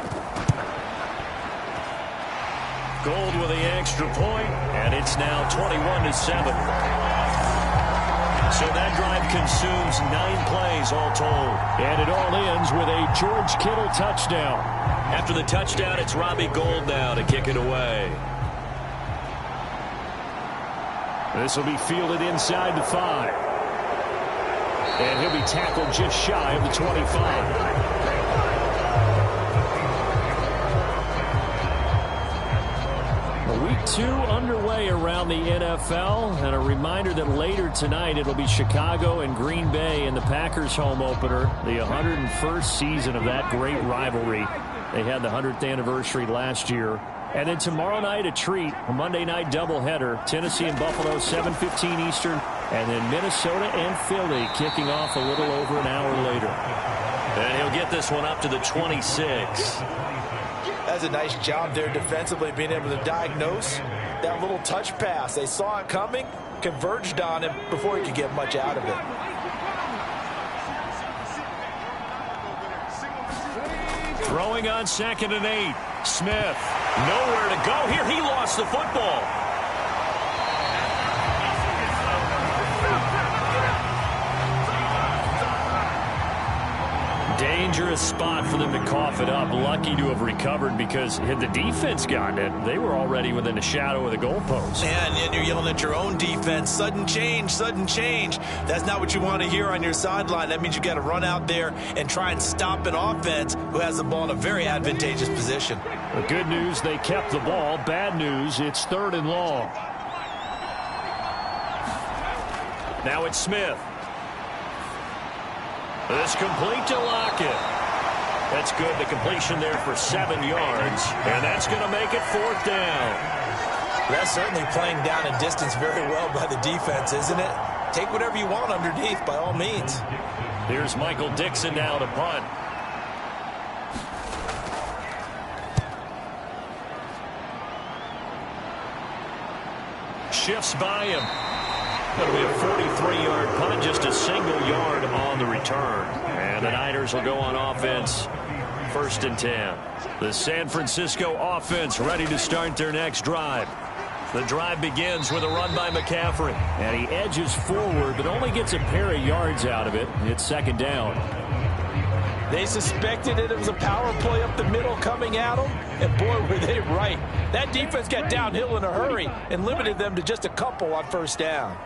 Gold with the extra point, and it's now 21-7. So that drive consumes 9 plays all told. And it all ends with a George Kittle touchdown. After the touchdown, it's Robbie Gould now to kick it away. This will be fielded inside the 5. And he'll be tackled just shy of the 25. Week 2 underway around the NFL, and a reminder that later tonight it'll be Chicago and Green Bay in the Packers home opener, the 101st season of that great rivalry. They had the 100th anniversary last year. And then tomorrow night a treat, a Monday night doubleheader, Tennessee and Buffalo 7:15 Eastern, and then Minnesota and Philly kicking off a little over an hour later. And he'll get this one up to the 26. That's a nice job there defensively, being able to diagnose that little touch pass. They saw it coming, converged on him before he could get much out of it. Throwing on 2nd and 8. Smith, nowhere to go here. He lost the football. Dangerous spot for them to cough it up. Lucky to have recovered, because had the defense gotten it, they were already within the shadow of the goalpost. And then you're yelling at your own defense. Sudden change, sudden change. That's not what you want to hear on your sideline. That means you got to run out there and try and stop an offense who has the ball in a very advantageous position. The good news, they kept the ball. Bad news, it's 3rd and long. Now it's Smith. This complete to Lockett. That's good. The completion there for 7 yards. And that's going to make it 4th down. That's certainly playing down a distance very well by the defense, isn't it? Take whatever you want underneath, by all means. Here's Michael Dixon now to punt. Shifts by him. That'll be a 43-yard punt, just a single yard on the return. And the Niners will go on offense, 1st and 10. The San Francisco offense ready to start their next drive. The drive begins with a run by McCaffrey. And he edges forward, but only gets a pair of yards out of it. It's 2nd down. They suspected it was a power play up the middle coming at them, and boy, were they right. That defense got downhill in a hurry and limited them to just a couple on 1st down.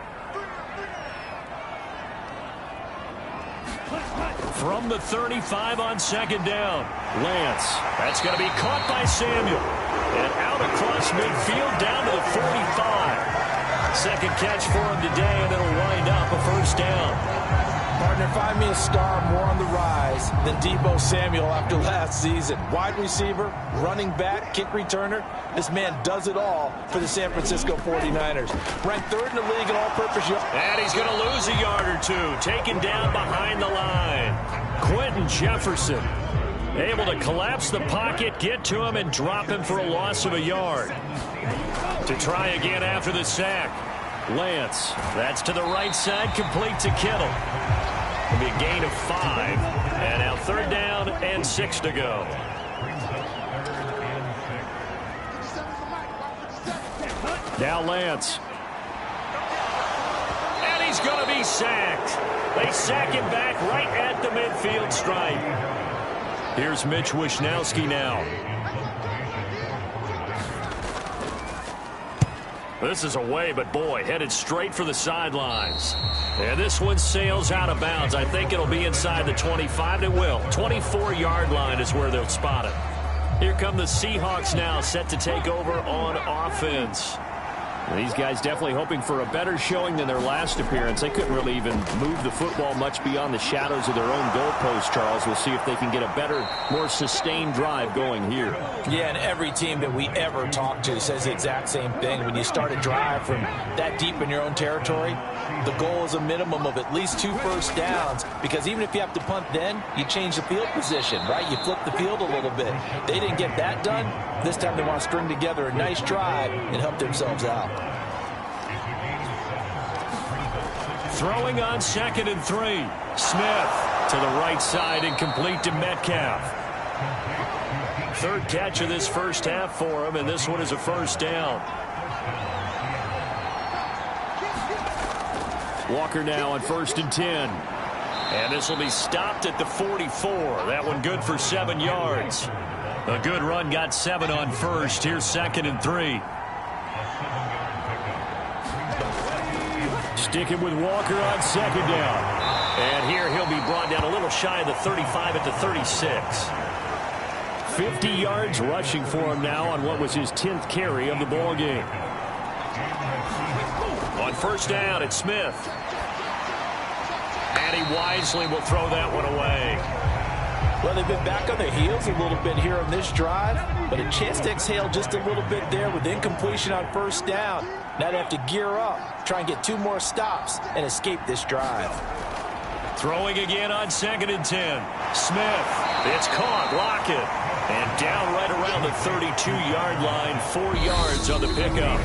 From the 35 on 2nd down. Lance. That's going to be caught by Samuel. And out across midfield down to the 45. Second catch for him today, and it'll wind up a 1st down. Partner, find me a star more on the rise than Deebo Samuel after last season. Wide receiver, running back, kick returner. This man does it all for the San Francisco 49ers. Ranked 3rd in the league in all-purpose yards. And he's going to lose a yard or two. Taken down behind the line. Quentin Jefferson able to collapse the pocket, get to him, and drop him for a loss of a yard. To try again after the sack. Lance. That's to the right side, complete to Kittle. It'll be a gain of 5. And now 3rd down and 6 to go. Now Lance. And he's going to be sacked. They sack him back right at the midfield stripe. Here's Mitch Wishnowsky now. This is away, but boy, headed straight for the sidelines. And this one sails out of bounds. I think it'll be inside the 25. It will. 24-yard line is where they'll spot it. Here come the Seahawks now, set to take over on offense. These guys definitely hoping for a better showing than their last appearance. They couldn't really even move the football much beyond the shadows of their own goalpost, Charles. We'll see if they can get a better, more sustained drive going here. Yeah, and every team that we ever talk to says the exact same thing. When you start a drive from that deep in your own territory, the goal is a minimum of at least 2 first downs, because even if you have to punt then, you change the field position, right? You flip the field a little bit. They didn't get that done. This time they want to string together a nice drive and help themselves out. Throwing on 2nd and 3. Smith to the right side and complete to Metcalf. 3rd catch of this first half for him, and this one is a 1st down. Walker now on 1st and 10. And this will be stopped at the 44. That one good for 7 yards. A good run got 7 on 1st. Here's 2nd and 3. Sticking with Walker on 2nd down. And here he'll be brought down a little shy of the 35 at the 36. 50 yards rushing for him now on what was his 10th carry of the ball game. On 1st down, it's Smith. And he wisely will throw that one away. Well, they've been back on their heels a little bit here on this drive, but a chance to exhale just a little bit there with incompletion on 1st down. Now they have to gear up, try and get 2 more stops, and escape this drive. Throwing again on 2nd and 10. Smith. It's caught. Lockett. And down right around the 32-yard line. 4 yards on the pickup.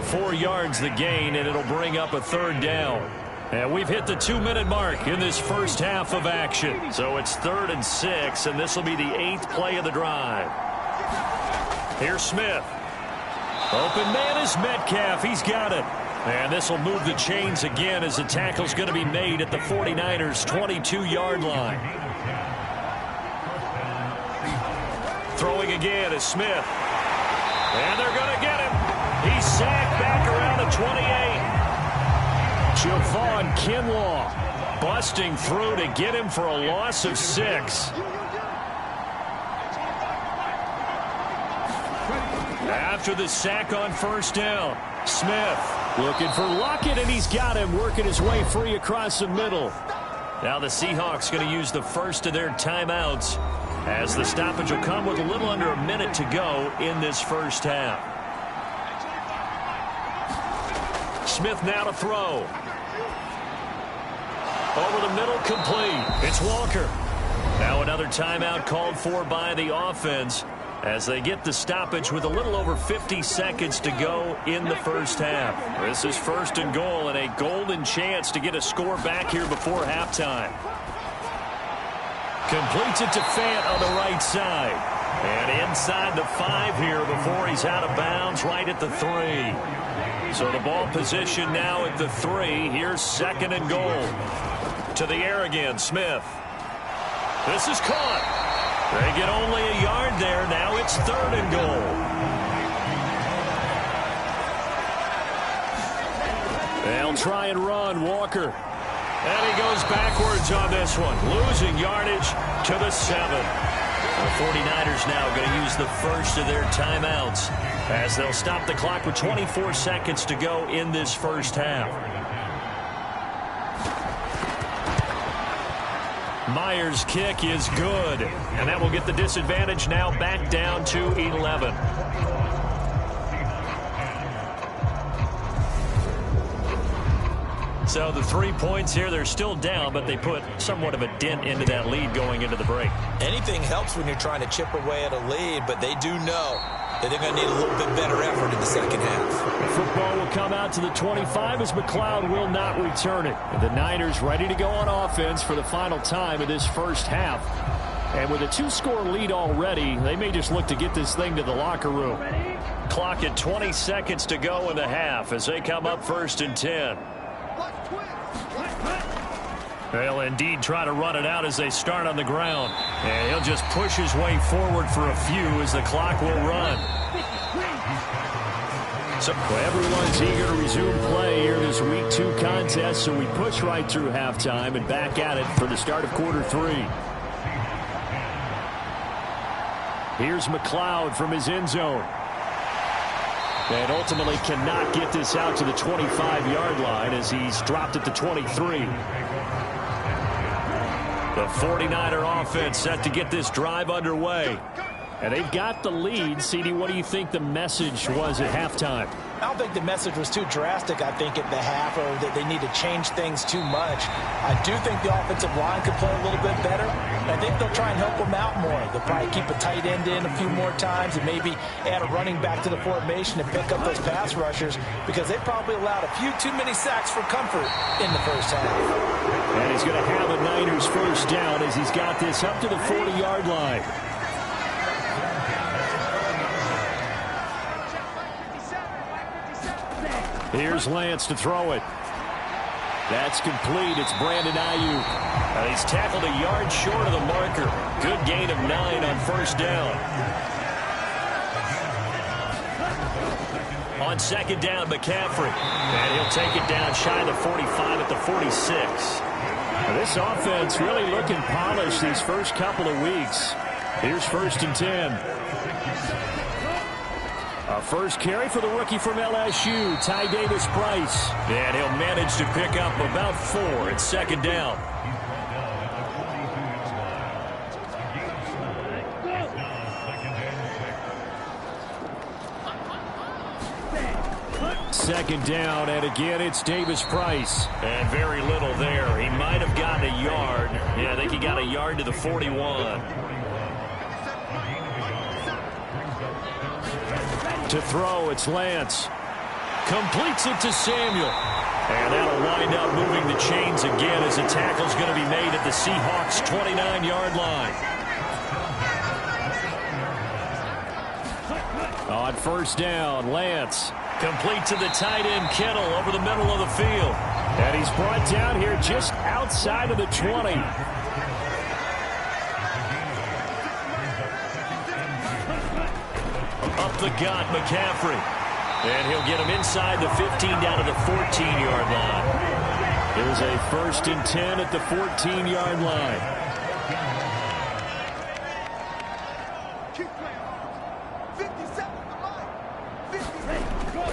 4 yards the gain, and it'll bring up a 3rd down. And we've hit the 2-minute mark in this first half of action. So it's 3rd and 6, and this will be the 8th play of the drive. Here's Smith. Open man is Metcalf. He's got it. And this will move the chains again as the tackle's going to be made at the 49ers' 22-yard line. Throwing again is Smith. And they're going to get him. He's sacked back around the 28. Javon Kinlaw busting through to get him for a loss of 6. After the sack on first down, Smith looking for Lockett, and he's got him working his way free across the middle. Now the Seahawks going to use the first of their timeouts as the stoppage will come with a little under a minute to go in this first half. Smith now to throw. Over the middle, complete. It's Walker. Now another timeout called for by the offense as they get the stoppage with a little over 50 seconds to go in the first half. This is 1st and goal and a golden chance to get a score back here before halftime. Completes it to Fant on the right side. And inside the 5 here before he's out of bounds right at the 3. So the ball position now at the 3. Here's 2nd and goal. To the air again, Smith. This is caught. They get only a yard there. Now it's 3rd and goal. They'll try and run. Walker. And he goes backwards on this one. Losing yardage to the 7. The 49ers now going to use the first of their timeouts as they'll stop the clock with 24 seconds to go in this first half. Myers' kick is good, and that will get the disadvantage now back down to 11. So the 3 points here, they're still down, but they put somewhat of a dent into that lead going into the break. Anything helps when you're trying to chip away at a lead, but they do know that they're going to need a little bit better effort in the second half. The football will come out to the 25 as McLeod will not return it. And the Niners ready to go on offense for the final time of this first half. And with a 2-score lead already, they may just look to get this thing to the locker room. Clock at 20 seconds to go in the half as they come up 1st and 10. They'll indeed try to run it out as they start on the ground. And he'll just push his way forward for a few as the clock will run. So everyone's eager to resume play here in this Week 2 contest, so we push right through halftime and back at it for the start of quarter 3. Here's McLeod from his end zone. And ultimately cannot get this out to the 25-yard line as he's dropped at the 23. The 49er offense set to get this drive underway. And they've got the lead. CD, what do you think the message was at halftime? I don't think the message was too drastic, I think, at the half, or that they need to change things too much. I do think the offensive line could play a little bit better. I think they'll try and help them out more. They'll probably keep a tight end in a few more times and maybe add a running back to the formation and pick up those pass rushers because they probably allowed a few too many sacks for comfort in the first half. And he's going to have a Niners first down as he's got this up to the 40-yard line. Here's Lance to throw it. That's complete. It's Brandon Ayuk. He's tackled a yard short of the marker. Good gain of 9 on first down. On 2nd down, McCaffrey. And he'll take it down shy of the 45 at the 46. Now this offense really looking polished these first couple of weeks. Here's 1st and 10. A first carry for the rookie from LSU, Ty Davis-Price. And he'll manage to pick up about 4 at 2nd down. Second down, and again it's Davis-Price. And very little there. He might have gotten a yard. Yeah, I think he got a yard to the 41. To throw, it's Lance. Completes it to Samuel. And that'll wind up moving the chains again as the tackle's going to be made at the Seahawks' 29-yard line. On first down, Lance. Complete to the tight end, Kittle, over the middle of the field. And he's brought down here just outside of the 20. Up the gut, McCaffrey. And he'll get him inside the 15 down to the 14-yard line. There's a 1st and 10 at the 14-yard line.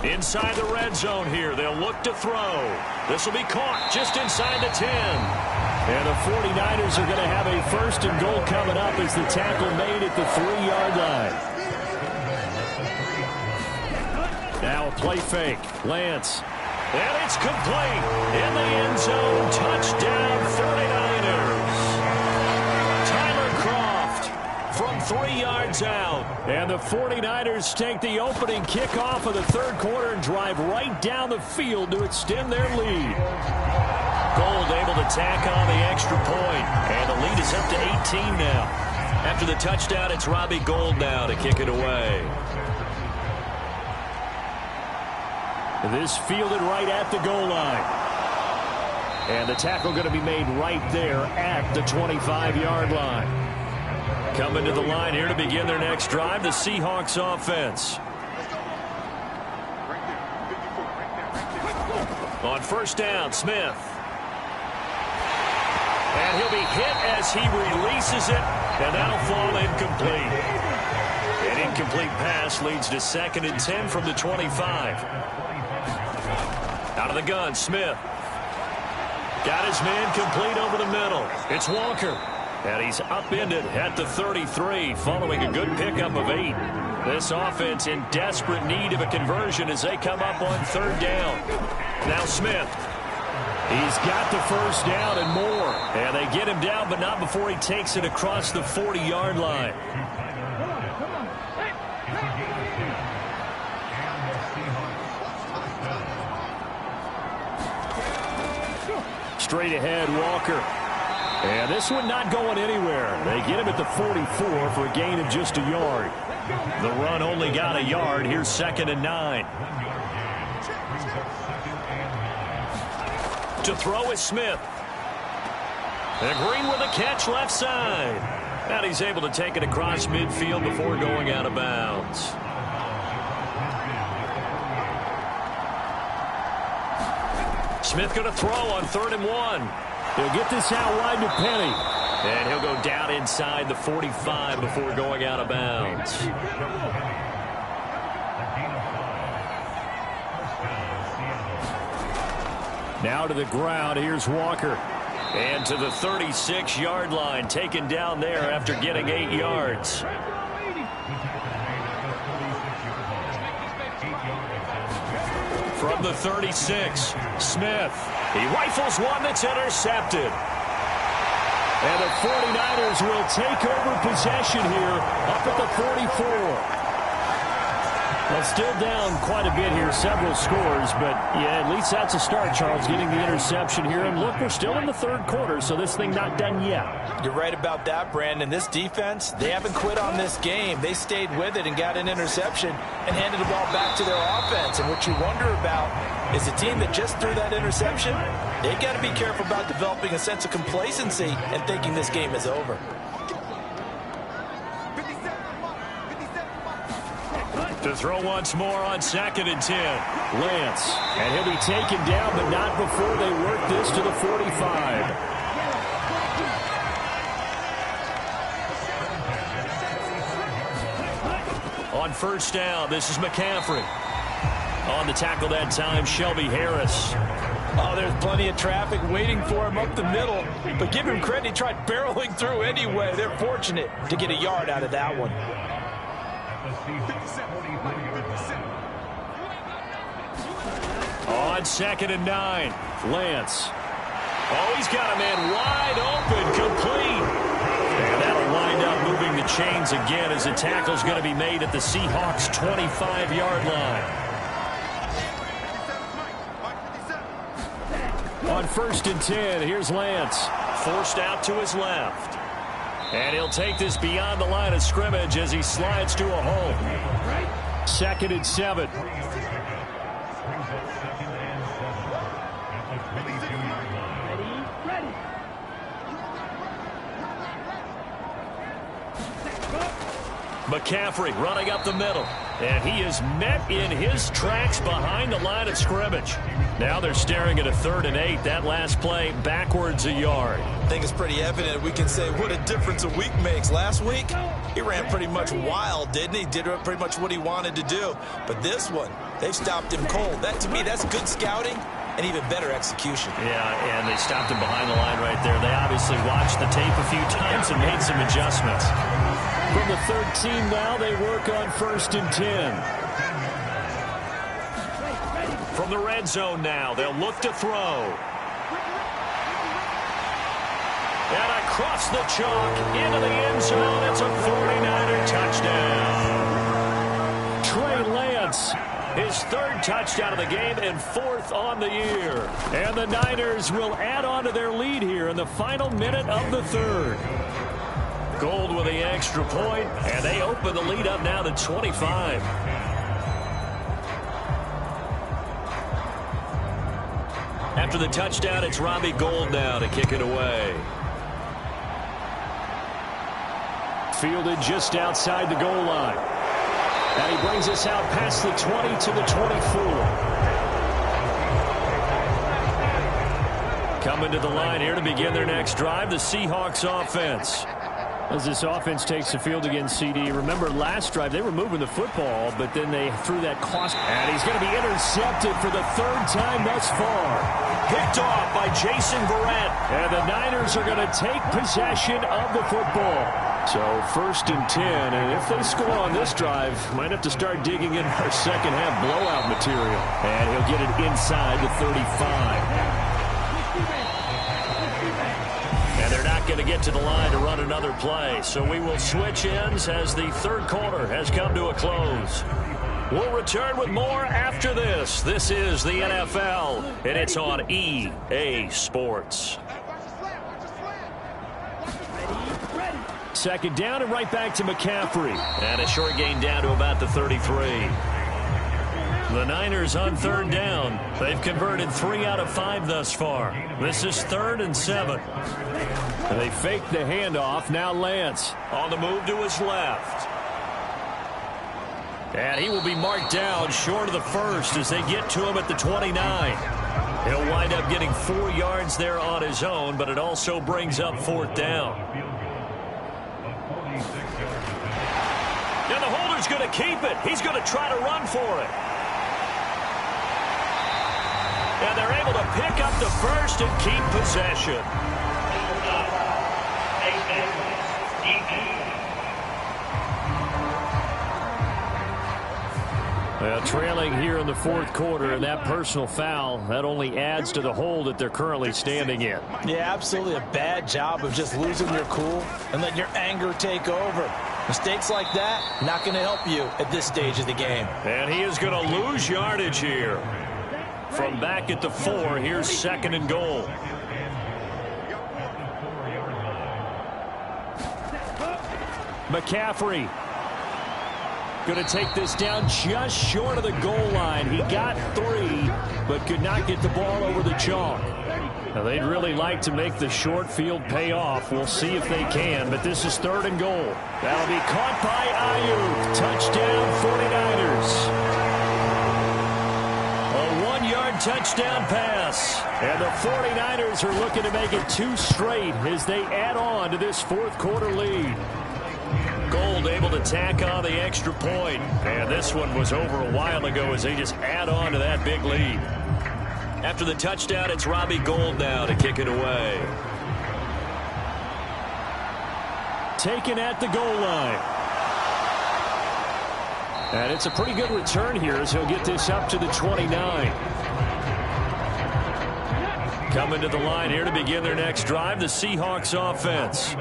Inside the red zone here. They'll look to throw. This will be caught just inside the 10. And the 49ers are going to have a 1st and goal coming up as the tackle made at the 3-yard line. Now a play fake. Lance. And it's complete. In the end zone. Touchdown 49ers. Tyler Kroft from 3 yards out. And the 49ers take the opening kickoff of the 3rd quarter and drive right down the field to extend their lead. Gold able to tack on the extra point. And the lead is up to 18 now. After the touchdown, it's Robbie Gould now to kick it away. This fielded right at the goal line. And the tackle going to be made right there at the 25-yard line. Coming to the line here to begin their next drive, the Seahawks offense. On first down, Smith. And he'll be hit as he releases it, and that'll fall incomplete. An incomplete pass leads to 2nd and 10 from the 25. Out of the gun, Smith. Got his man complete over the middle. It's Walker. And he's upended at the 33 following a good pickup of 8. This offense in desperate need of a conversion as they come up on 3rd down. Now Smith. He's got the 1st down and more. And they get him down, but not before he takes it across the 40-yard line. Straight ahead, Walker. And this one not going anywhere. They get him at the 44 for a gain of just a yard. The run only got a yard. Here's 2nd and 9. To throw is Smith. And Green with a catch left side. And he's able to take it across midfield before going out of bounds. Smith going to throw on 3rd and 1. He'll get this out wide to Penny. And he'll go down inside the 45 before going out of bounds. Now to the ground. Here's Walker. And to the 36-yard line. Taken down there after getting 8 yards. From the 36, Smith. He rifles one that's intercepted. And the 49ers will take over possession here up at the 44. Well, still down quite a bit here, several scores, but yeah, at least that's a start, Charles, getting the interception here. And look, we're still in the 3rd quarter, so this thing not done yet. You're right about that, Brandon. This defense, they haven't quit on this game. They stayed with it and got an interception and handed the ball back to their offense. And what you wonder about is a team that just threw that interception, they got to be careful about developing a sense of complacency and thinking this game is over. To throw once more on 2nd and 10. Lance. And he'll be taken down, but not before they work this to the 45. On first down, this is McCaffrey. On the tackle that time, Shelby Harris. Oh, there's plenty of traffic waiting for him up the middle. But give him credit, he tried barreling through anyway. They're fortunate to get a yard out of that one. On 2nd and 9, Lance. Oh, he's got a man wide open, complete. And that'll wind up moving the chains again as the tackle's going to be made at the Seahawks' 25-yard line. On 1st and 10, here's Lance. Forced out to his left. And he'll take this beyond the line of scrimmage as he slides to a hole. 2nd and 7. McCaffrey running up the middle. And he is met in his tracks behind the line of scrimmage. Now they're staring at a 3rd and 8. That last play backwards a yard. I think it's pretty evident. We can say what a difference a week makes. Last week, he ran pretty much wild, didn't he? Did pretty much what he wanted to do. But this one, they stopped him cold. That, to me, that's good scouting and even better execution. Yeah, and they stopped him behind the line right there. They obviously watched the tape a few times and made some adjustments. From the 13 now, they work on 1st and 10. From the red zone now, they'll look to throw. And across the chalk, into the end zone, it's a 49er touchdown. Trey Lance, his 3rd touchdown of the game and 4th on the year. And the Niners will add on to their lead here in the final minute of the 3rd. Gold with the extra point, and they open the lead up now to 25. After the touchdown, it's Robbie Gould now to kick it away. Fielded just outside the goal line. And he brings us out past the 20 to the 24. Coming to the line here to begin their next drive, the Seahawks offense. As this offense takes the field against CD, remember last drive they were moving the football, but then they threw that cross. And he's going to be intercepted for the 3rd time thus far. Picked off by Jason Verrett. And the Niners are going to take possession of the football. So 1st and 10, and if they score on this drive, might have to start digging in our second half blowout material. And he'll get it inside the 35. And they're not going to get to the line to run another play. So we will switch ends as the 3rd quarter has come to a close. We'll return with more after this. This is the NFL, and it's on EA Sports. 2nd down and right back to McCaffrey. And a short gain down to about the 33. The Niners on 3rd down. They've converted 3 out of 5 thus far. This is 3rd and 7. And they fake the handoff. Now Lance on the move to his left. And he will be marked down short of the 1st as they get to him at the 29. He'll wind up getting 4 yards there on his own, but it also brings up 4th down. Now the holder's going to keep it. He's going to try to run for it. And they're able to pick up the 1st and keep possession. Trailing here in the 4th quarter, and that personal foul, that only adds to the hole that they're currently standing in. Yeah, absolutely a bad job of just losing your cool and letting your anger take over. Mistakes like that, not going to help you at this stage of the game. And he is going to lose yardage here. From back at the 4, here's 2nd and goal. McCaffrey going to take this down just short of the goal line. He got 3, but could not get the ball over the chalk. Now, they'd really like to make the short field pay off. We'll see if they can, but this is 3rd and goal. That'll be caught by Ayuk. Touchdown, 49ers. A 1-yard touchdown pass. And the 49ers are looking to make it 2 straight as they add on to this 4th quarter lead. Gould able to tack on the extra point. And this one was over a while ago as they just add on to that big lead. After the touchdown, it's Robbie Gould now to kick it away. Taken at the goal line. And it's a pretty good return here as he'll get this up to the 29. Coming to the line here to begin their next drive, the Seahawks offense.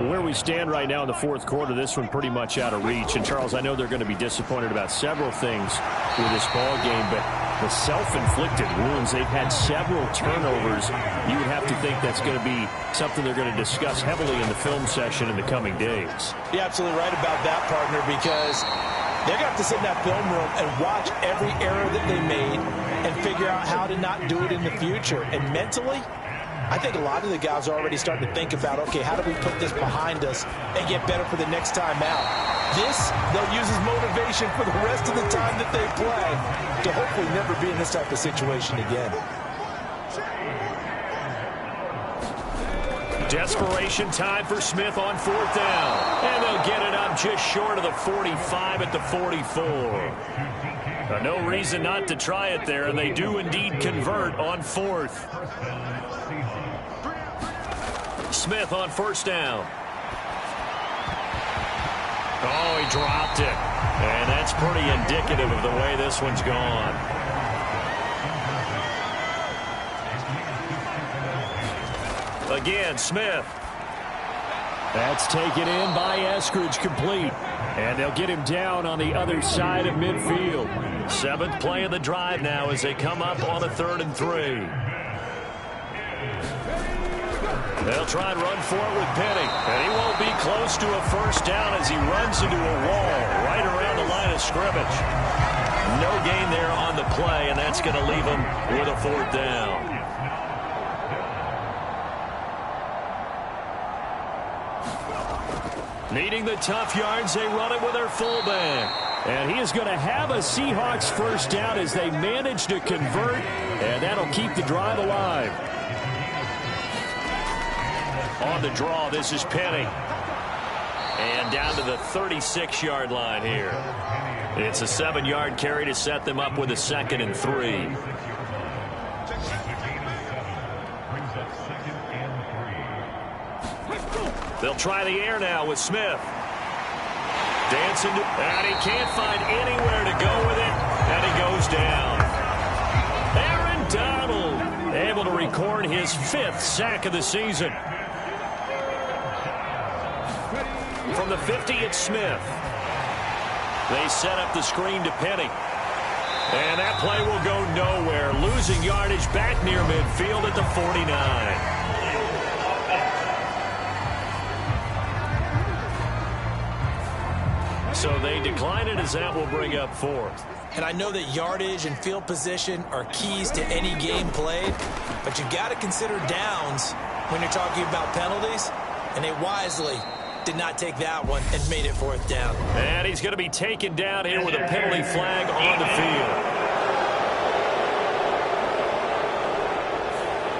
Where we stand right now in the 4th quarter, this one pretty much out of reach. And, Charles, I know they're going to be disappointed about several things with this ball game, but The self-inflicted wounds. They've had several turnovers. You would have to think that's going to be something they're going to discuss heavily in the film session in the coming days. You're absolutely right about that, partner, because they're going to have to sit in that film room and watch every error that they made and figure out how to not do it in the future. And mentally, I think a lot of the guys are already starting to think about, okay, how do we put this behind us and get better for the next time out? This, they'll use as motivation for the rest of the time that they play to hopefully never be in this type of situation again. Desperation time for Smith on 4th down. And they'll get it up just short of the 45 at the 44. No reason not to try it there, and they do indeed convert on 4th. Smith on 1st down. Oh, he dropped it. And that's pretty indicative of the way this one's gone. Again, Smith. That's taken in by Eskridge, complete. And they'll get him down on the other side of midfield. 7th play of the drive now as they come up on a 3rd and 3. They'll try and run for it with Penny. And he won't be close to a 1st down as he runs into a wall right around the line of scrimmage. No gain there on the play, and that's going to leave him with a 4th down. Needing the tough yards, they run it with their fullback. And he is going to have a Seahawks 1st down as they manage to convert, and that'll keep the drive alive. On the draw, this is Penny. And down to the 36-yard line here. It's a 7-yard carry to set them up with a 2nd and 3. They'll try the air now with Smith. Dancing, and he can't find anywhere to go with it, and he goes down. Aaron Donald able to record his 5th sack of the season. From the 50, it's Smith. They set up the screen to Penny. And that play will go nowhere. Losing yardage back near midfield at the 49. So they decline it as that will bring up 4th. And I know that yardage and field position are keys to any game played, but you've got to consider downs when you're talking about penalties, and they wisely did not take that one and made it 4th down. And he's going to be taken down here with a penalty flag on the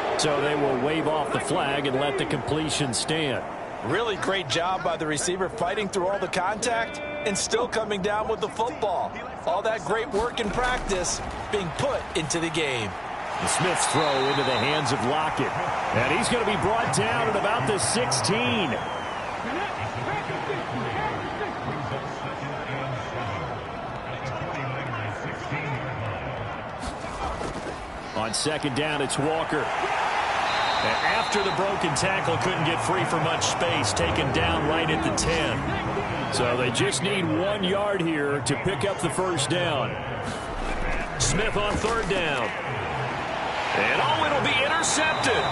field. So they will wave off the flag and let the completion stand. Really great job by the receiver fighting through all the contact and still coming down with the football. All that great work in practice being put into the game. The Smith's throw into the hands of Lockett. And he's going to be brought down at about the 16. On 2nd down, it's Walker. After the broken tackle, couldn't get free for much space, taken down right at the 10. So they just need 1 yard here to pick up the 1st down. Smith on 3rd down. And it'll be intercepted.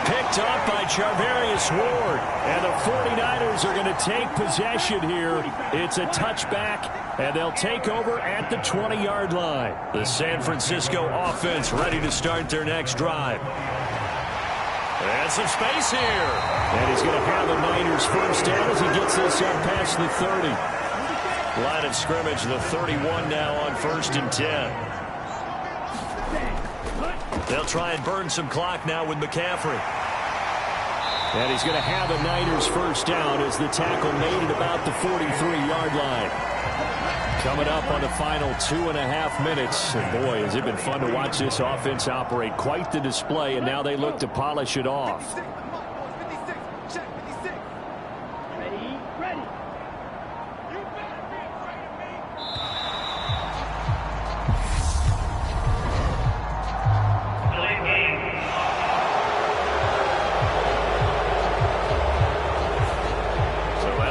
Picked up by Charvarius Ward. And the 49ers are going to take possession here. It's a touchback, and they'll take over at the 20-yard line. The San Francisco offense ready to start their next drive. And some space here. And he's going to have the Niners 1st down as he gets this up past the 30. Line of scrimmage, the 31 now on 1st and 10. They'll try and burn some clock now with McCaffrey. And he's going to have the Niners 1st down as the tackle made at about the 43-yard line. Coming up on the final 2.5 minutes. And boy, has it been fun to watch this offense operate. Quite the display, and now they look to polish it off.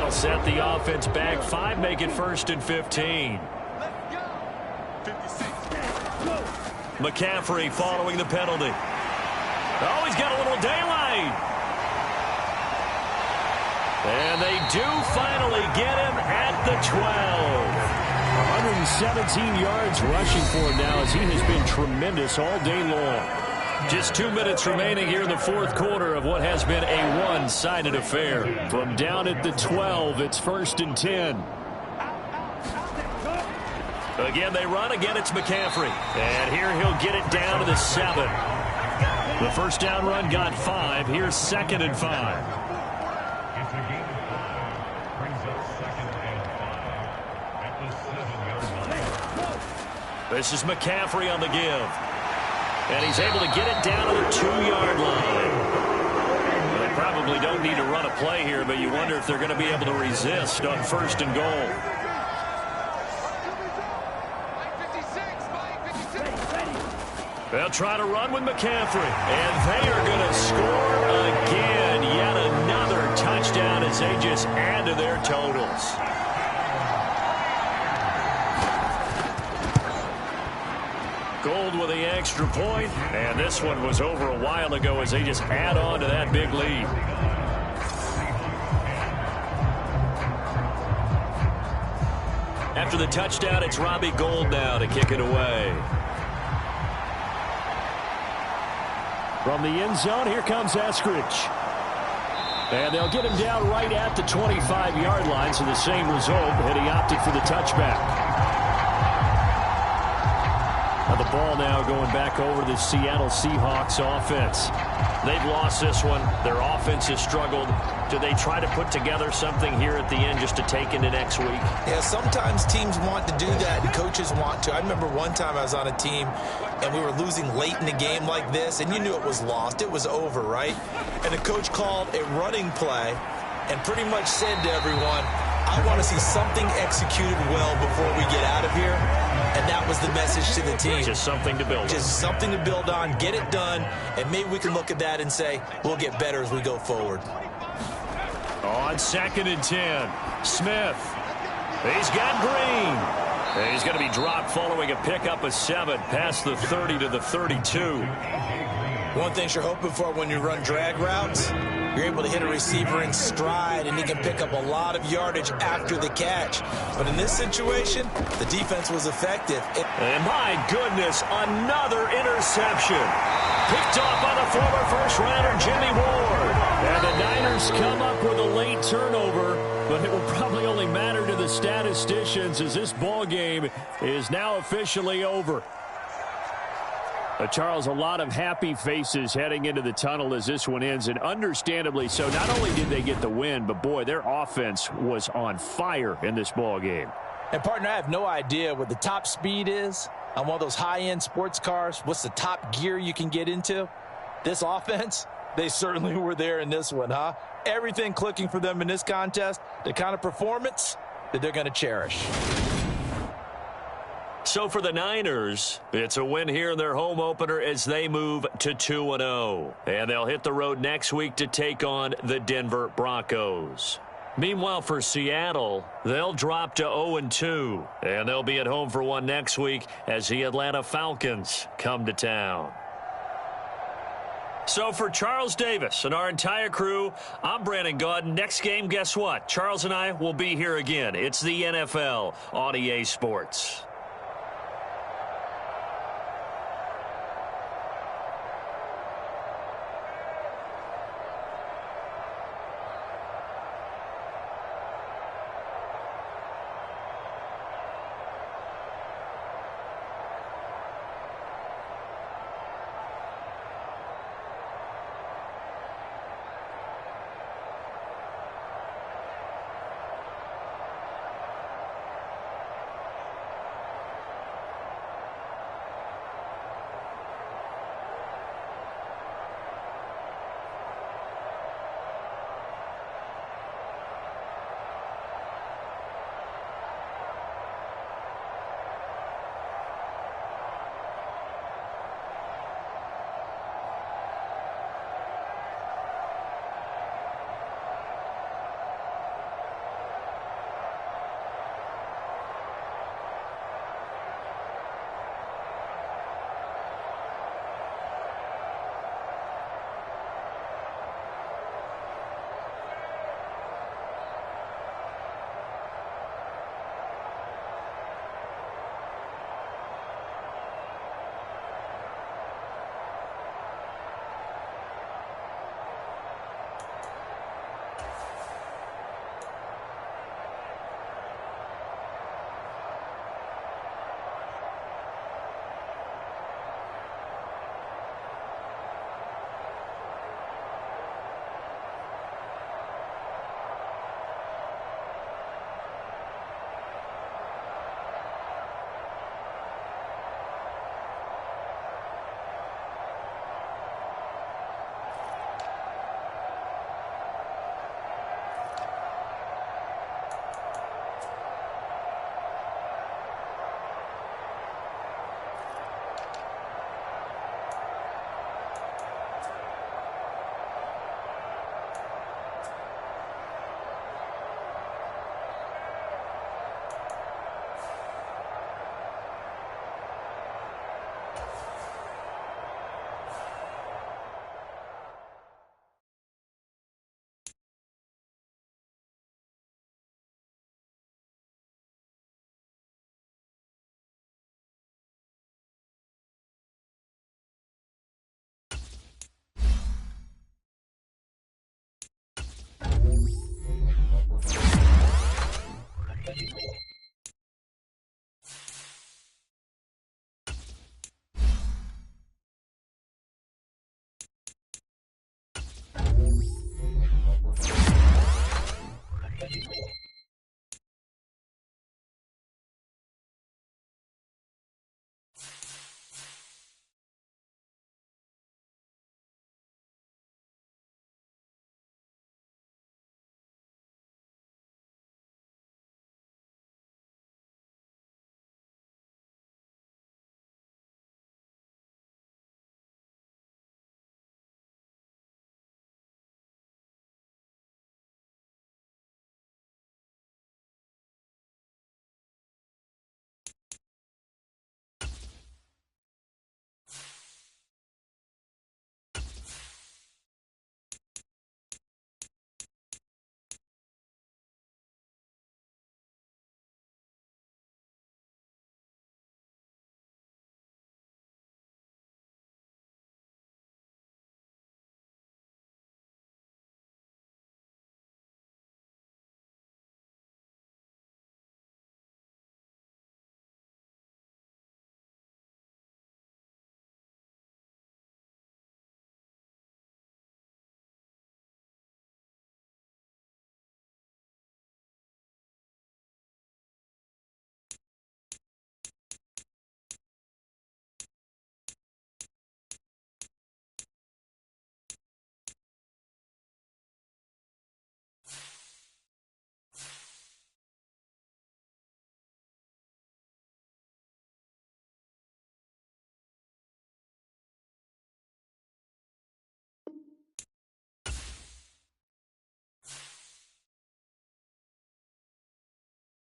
Set the offense back 5, make it 1st and 15. McCaffrey following the penalty. Oh, he's got a little daylight. And they do finally get him at the 12. 117 yards rushing for him now as he has been tremendous all day long. Just 2 minutes remaining here in the fourth quarter of what has been a one-sided affair. From down at the 12, it's 1st and 10. Again, they run. Again, it's McCaffrey. And here he'll get it down to the 7. The first down run got 5. Here's 2nd and 5. This is McCaffrey on the give. And he's able to get it down to the 2-yard line. Well, they probably don't need to run a play here, but you wonder if they're going to be able to resist on 1st and goal. They'll try to run with McCaffrey. And they are going to score again. Yet another touchdown as they just add to their totals. Gold with the extra point. And this one was over a while ago as they just add on to that big lead. After the touchdown, it's Robbie Gould now to kick it away. From the end zone, here comes Eskridge. And they'll get him down right at the 25-yard line, so the same result, and he opted for the touchback. Now the ball now going back over to the Seattle Seahawks offense. They've lost this one. Their offense has struggled. Do they try to put together something here at the end just to take into next week? Yeah, sometimes teams want to do that and coaches want to. I remember one time I was on a team and we were losing late in the game like this, and you knew it was lost. It was over, right? And the coach called a running play and pretty much said to everyone, I want to see something executed well before we get out of here. And that was the message to the team. Just something to build on. Just something to build on, get it done, and maybe we can look at that and say, we'll get better as we go forward. On 2nd and 10, Smith. He's got Green. And he's going to be dropped following a pickup of 7 past the 30 to the 32. One thing you're hoping for when you run drag routes, you're able to hit a receiver in stride, and he can pick up a lot of yardage after the catch. But in this situation, the defense was effective. And my goodness, another interception. Picked off by the former first-rounder Jimmy Ward. And the Niners come up with a late turnover, but it will probably only matter to the statisticians as this ball game is now officially over. Charles, a lot of happy faces heading into the tunnel as this one ends, and understandably so. Not only did they get the win, but, boy, their offense was on fire in this ball game. And, partner, I have no idea what the top speed is on one of those high-end sports cars. What's the top gear you can get into? This offense, they certainly were there in this one, huh? Everything clicking for them in this contest, the kind of performance that they're going to cherish. So for the Niners, it's a win here in their home opener as they move to 2-0. And they'll hit the road next week to take on the Denver Broncos. Meanwhile, for Seattle, they'll drop to 0-2. And they'll be at home for one next week as the Atlanta Falcons come to town. So for Charles Davis and our entire crew, I'm Brandon Gaudin. Next game, guess what? Charles and I will be here again. It's the NFL on EA Sports.